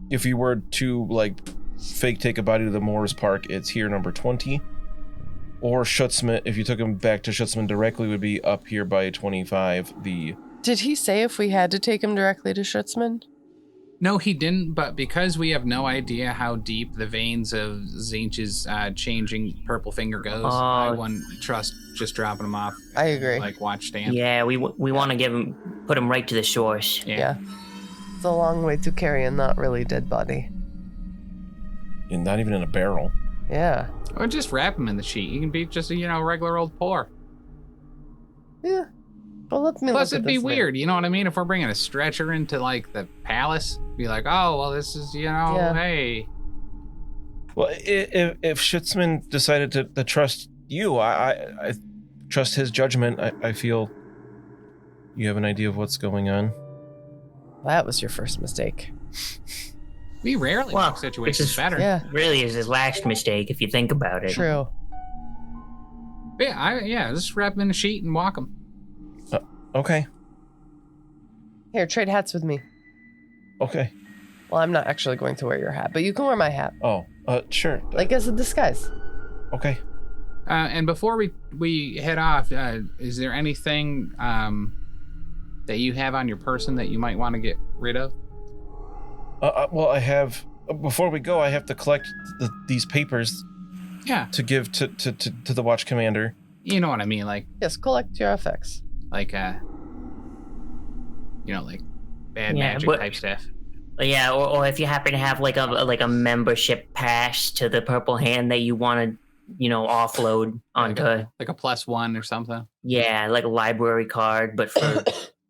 if you were to like fake take a body to the Moors Park, it's here number 20. Or Schutzman, if you took him back to Schutzman directly, would be up here by 25. Did he say if we had to take him directly to Schutzman? No, he didn't, but because we have no idea how deep the veins of Tzeentch's changing purple finger goes, I wouldn't trust just dropping him off. I agree. Like watch stand. Yeah, we want to put him right to the source. Yeah. It's a long way to carry a not really dead body. And not even in a barrel. Yeah. Or just wrap him in the sheet. He can be just a regular old poor. Yeah. Well, let me Plus, look it'd at be this weird. You know what I mean? If we're bringing a stretcher into like the palace, be like, oh, well, this is, hey. Well, if Schutzman decided to trust you, I trust his judgment. I feel you have an idea of what's going on. That was your first mistake. We rarely make situations better. Yeah. Really is his last mistake if you think about it. True. But yeah, just wrap him in a sheet and walk him. Okay. Here, trade hats with me. Okay. Well, I'm not actually going to wear your hat, but you can wear my hat. Oh, sure. Like as a disguise. Okay. And before we head off, is there anything that you have on your person that you might want to get rid of? Well, I have. Before we go, I have to collect these papers. Yeah. To give to the watch commander. You know what I mean, like. Yes, collect your effects. Like like bad magic type stuff. Yeah, or if you happen to have like a membership pass to the Purple Hand that you want to, offload onto like a +1 or something. Yeah, like a library card, but for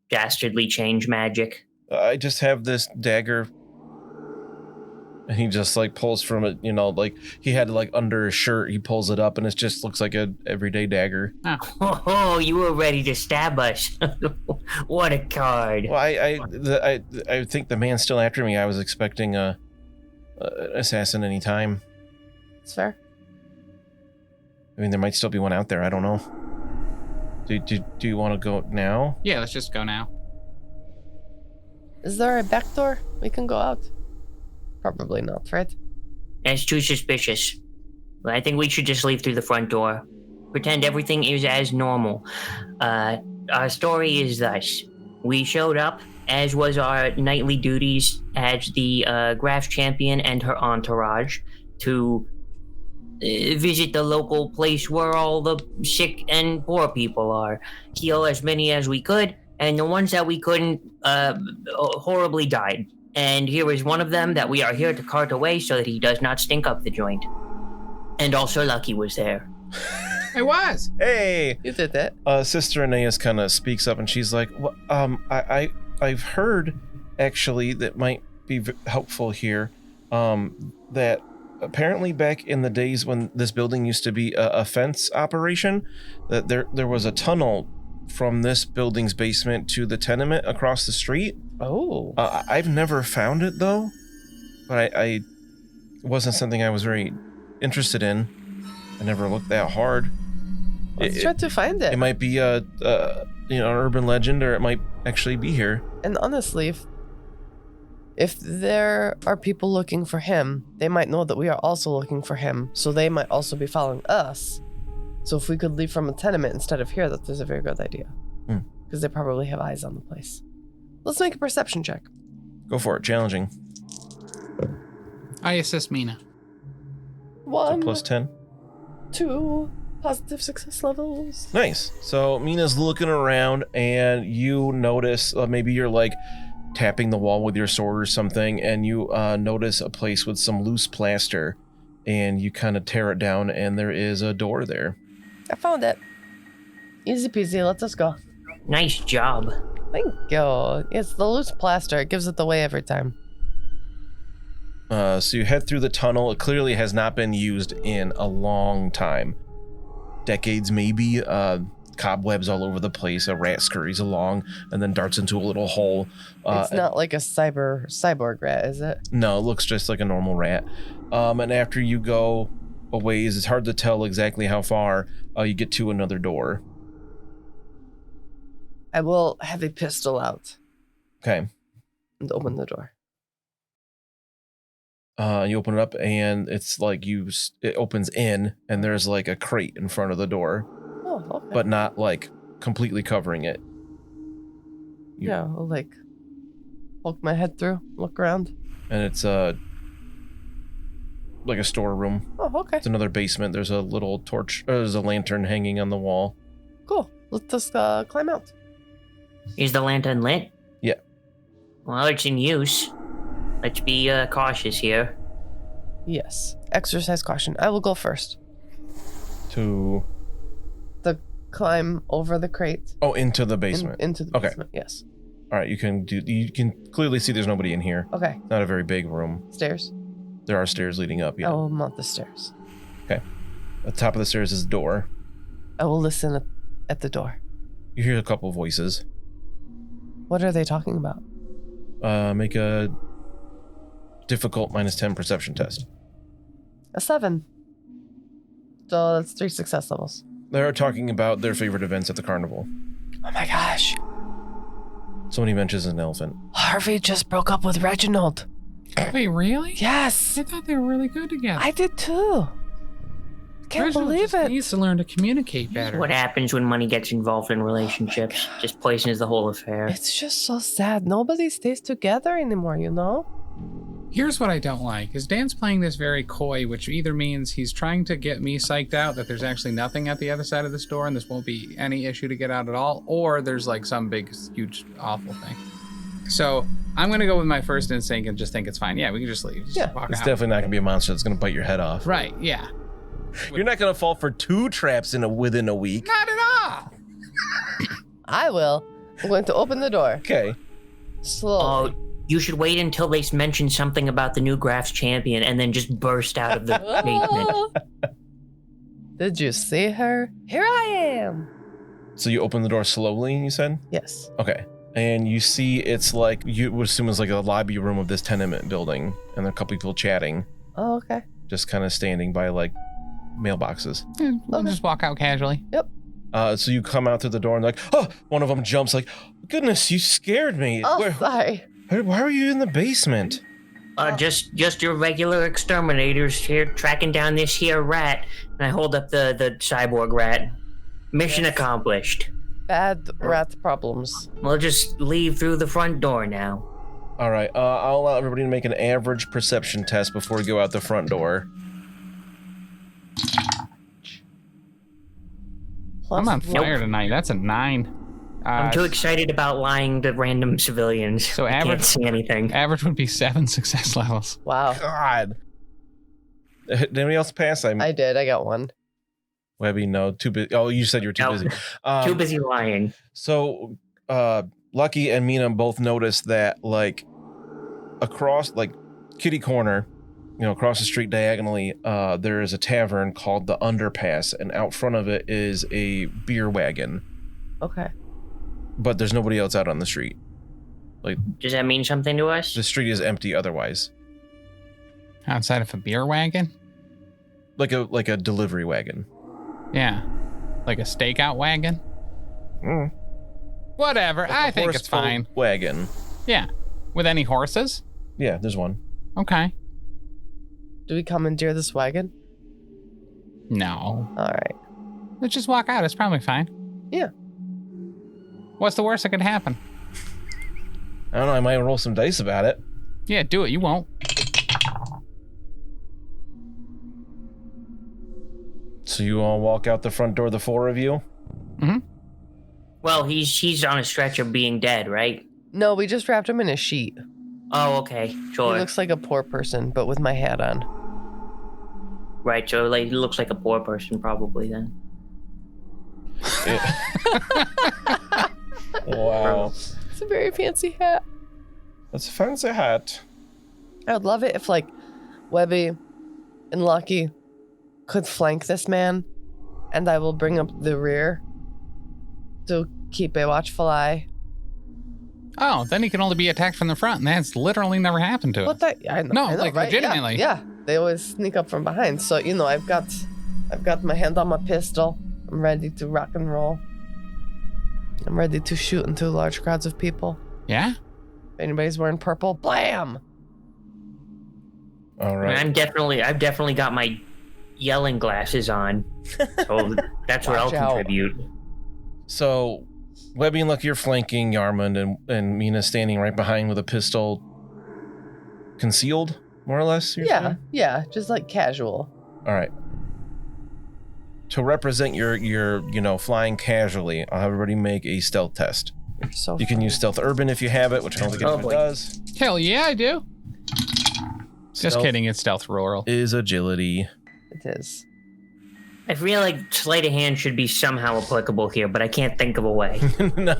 dastardly change magic. I just have this dagger. And he just like pulls from it, like he had like under his shirt, he pulls it up and it just looks like a everyday dagger. Oh, you were ready to stab us. What a card. Well, I think the man's still after me. I was expecting an assassin any time. It's fair. I mean, there might still be one out there. I don't know. Do you want to go now? Yeah, let's just go now. Is there a back door we can go out? Probably not, right? That's too suspicious. But I think we should just leave through the front door. Pretend everything is as normal. Our story is thus. We showed up, as was our nightly duties, as the Graf champion and her entourage, to visit the local place where all the sick and poor people are. Heal as many as we could, and the ones that we couldn't horribly died. And here is one of them that we are here to cart away so that he does not stink up the joint. And also Lucky was there. It was. Hey! You did that. Sister Aeneas kind of speaks up and she's like, well, I've heard, actually, that might be helpful here, that apparently back in the days when this building used to be a fence operation, that there was a tunnel from this building's basement to the tenement across the street. Oh. I've never found it, though, but it wasn't something I was very interested in. I never looked that hard. Let's try to find it. It might be an urban legend, or it might actually be here. And honestly, if there are people looking for him, they might know that we are also looking for him, so they might also be following us. So if we could leave from a tenement instead of here, that is a very good idea. Because they probably have eyes on the place. Let's make a perception check. Go for it. Challenging. I assist Mina. 1 so plus 10. 2 positive success levels. Nice. So Mina's looking around and you notice, maybe you're like tapping the wall with your sword or something, and you notice a place with some loose plaster, and you kind of tear it down, and there is a door there. I found it. Easy peasy, let us go. Nice job. Thank you. It's the loose plaster. It gives it away every time. So you head through the tunnel. It clearly has not been used in a long time. Decades, maybe. cobwebs all over the place. A rat scurries along and then darts into a little hole. It's not like a cyborg rat, is it? No, it looks just like a normal rat. And after you go a ways, it's hard to tell exactly how far, you get to another door. I will have a pistol out. Okay. And open the door. You open it up and it's like it opens in and there's like a crate in front of the door. Oh, okay. But not like completely covering it. Yeah, I'll like poke my head through, look around. And it's like a storeroom. Oh, okay. It's another basement. There's a little torch. There's a lantern hanging on the wall. Cool. Let's just climb out. Is the lantern lit? Yeah. Well, it's in use. Let's be cautious here. Yes. Exercise caution. I will go first. To climb over the crate. Oh, into the basement. Into the basement, yes. All right, you can clearly see there's nobody in here. Okay. Not a very big room. Stairs? There are stairs leading up, yeah. I will mount the stairs. Okay. At the top of the stairs is a door. I will listen at the door. You hear a couple voices. What are they talking about? Make a difficult -10 perception test. A 7. So that's 3 success levels. They're talking about their favorite events at the carnival. Oh my gosh. Somebody mentions an elephant. Harvey just broke up with Reginald. Wait, really? Yes. I thought they were really good together. I did too. Can't Reginald believe just it. needs to learn to communicate better. What happens when money gets involved in relationships? Just poisons the whole affair. It's just so sad. Nobody stays together anymore, you know? Here's what I don't like, is Dan's playing this very coy, which either means he's trying to get me psyched out that there's actually nothing at the other side of this door and this won't be any issue to get out at all, or there's like some big, huge, awful thing. So I'm going to go with my first instinct and just think it's fine. Yeah, we can just leave. Just walk It's out. definitely not going to be a monster that's going to bite your head off. Right, yeah. You're not going to fall for 2 traps within a week. Not at all. I will. I'm going to open the door. Okay. Slowly. Oh, you should wait until they mention something about the new Graphs champion and then just burst out of the basement. Did you see her? Here I am. So you open the door slowly, you said? Yes. Okay. And you see it's like, you would assume it's like a lobby room of this tenement building, and there are a couple people chatting, Oh, okay. just kind of standing by like mailboxes. We'll just walk out casually. So you come out through the door and like, oh, one of them jumps like, goodness, you scared me. Oh, sorry. Why are you in the basement? Just your regular exterminators here tracking down this here rat. And I hold up the cyborg rat. Mission accomplished. Bad rat problems. We'll just leave through the front door now. All right, I'll allow everybody to make an average perception test before we go out the front door. I'm on Plus fire tonight. That's a 9. I'm too excited about lying to random civilians. So I average- can't see anything. Average would be 7 success levels. Wow. God. Did anybody else pass? I did. I got 1. Webbie, no, too busy. Oh, you said you were too No. busy. Too busy lying. So, Lucky and Mina both noticed that, like, across, like, kitty corner, across the street diagonally, there is a tavern called the Underpass, and out front of it is a beer wagon. Okay. But there's nobody else out on the street. Like, Does that mean something to us? the street is empty otherwise. Outside of a beer wagon? Like a delivery wagon. Yeah. Like a stakeout wagon? Mm. Whatever. Like I a think it's horse-pulled fine. Wagon. Yeah. With any horses? Yeah, there's one. Okay. Do we commandeer this wagon? No. All right. Let's just walk out. It's probably fine. Yeah. What's the worst that could happen? I don't know, I might roll some dice about it. Yeah, do it. You won't. So you all walk out the front door, the 4 of you? Mm-hmm. Well, he's on a stretch of being dead, right? No, we just wrapped him in a sheet. Oh, okay. He Sure. looks like a poor person, but with my hat on. Right, so he looks like a poor person probably then. Wow. It's a very fancy hat. That's a fancy hat. I would love it if, like, Webbie and Lucky could flank this man, and I will bring up the rear to keep a watchful eye. Oh, then he can only be attacked from the front, and that's literally never happened to him. What that? I know, like right? legitimately. Yeah, they always sneak up from behind. So I've got my hand on my pistol. I'm ready to rock and roll. I'm ready to shoot into large crowds of people. Yeah? If anybody's wearing purple, blam! All right. I've definitely got my yelling glasses on. So that's where I'll Watch out. contribute. So, Webbie and Lucky, you're flanking Yarmund, and Mina standing right behind with a pistol concealed, more or less? you're saying? Yeah, just like casual. All right. To represent your flying casually, I'll have everybody make a stealth test. So You can use stealth urban if you have it, which I don't think anyone boy. does. Hell yeah, I do. Just Stealth kidding, it's stealth rural. Is agility. it is. I feel like sleight of hand should be somehow applicable here, but I can't think of a way. No.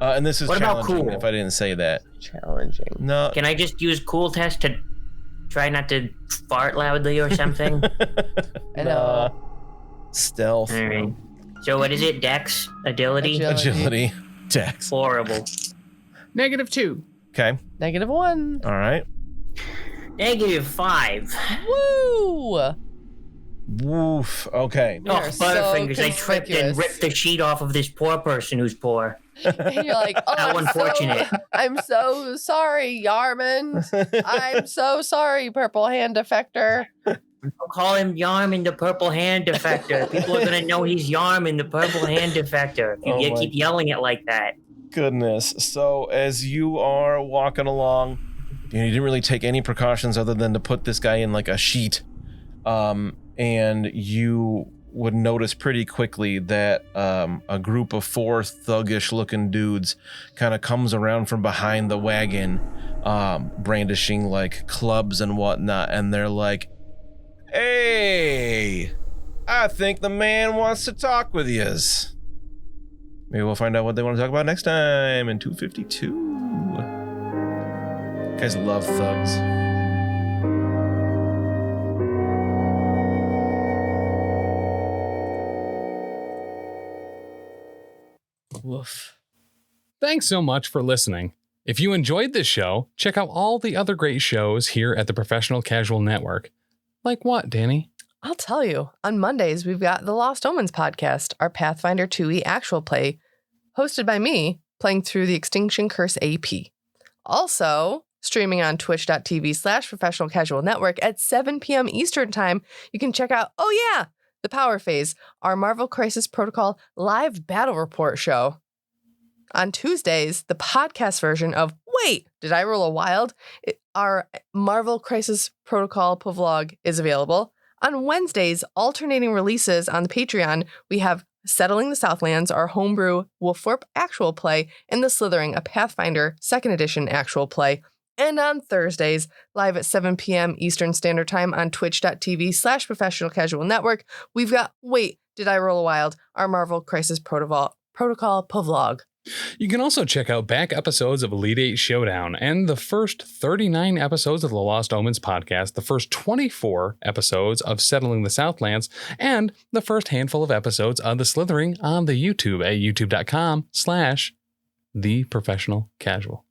And this is What about challenging cool? if I didn't say that. Challenging. No. Can I just use cool test to try not to fart loudly or something? I know. Stealth. All right. So what is it? Dex? Agility? Agility. Dex. Horrible. -2. Okay. -1. All right. -5. Woo! Woof. Okay. We are Oh, so Butterfingers, I tripped and conspicuous. ripped the sheet off of this poor person who's poor. And you're like, oh, How unfortunate. I'm so sorry, Yarmund. I'm so sorry, Purple Hand Defector. I'll call him Yarmund the Purple Hand Defector. People are going to know he's Yarmund the Purple Hand Defector. If you Oh my- keep yelling it like that. Goodness. So as you are walking along, you didn't really take any precautions other than to put this guy in like a sheet. And you would notice pretty quickly that a group of 4 thuggish looking dudes kind of comes around from behind the wagon, brandishing like clubs and whatnot, and they're like, "Hey, I think the man wants to talk with yous." Maybe we'll find out what they want to talk about next time in 252. You guys love thugs. Woof. Thanks so much for listening. If you enjoyed this show, check out all the other great shows here at the Professional Casual Network. Like what, Danny? I'll tell you. On Mondays, we've got the Lost Omens podcast, our Pathfinder 2e actual play, hosted by me, playing through the Extinction Curse AP. Also, streaming on twitch.tv/Professional Casual Network at 7 p.m. Eastern Time, you can check out, The Power Phase, our Marvel Crisis Protocol live battle report show. On Tuesdays, the podcast version of Wait, Did I Roll a Wild? Our Marvel Crisis Protocol vlog is available. On Wednesdays, alternating releases on the Patreon, we have Settling the Southlands, our homebrew Wolfthorpe actual play, and The Slithering, a Pathfinder 2nd edition actual play. And on Thursdays, live at 7 p.m. Eastern Standard Time on twitch.tv/Professional Casual Network, we've got Wait, Did I Roll a Wild? Our Marvel Crisis Protocol vlog. You can also check out back episodes of Elite 8 Showdown and the first 39 episodes of the Lost Omens podcast, the first 24 episodes of Settling the Southlands, and the first handful of episodes of The Slithering on the YouTube at youtube.com/theprofessionalcasual.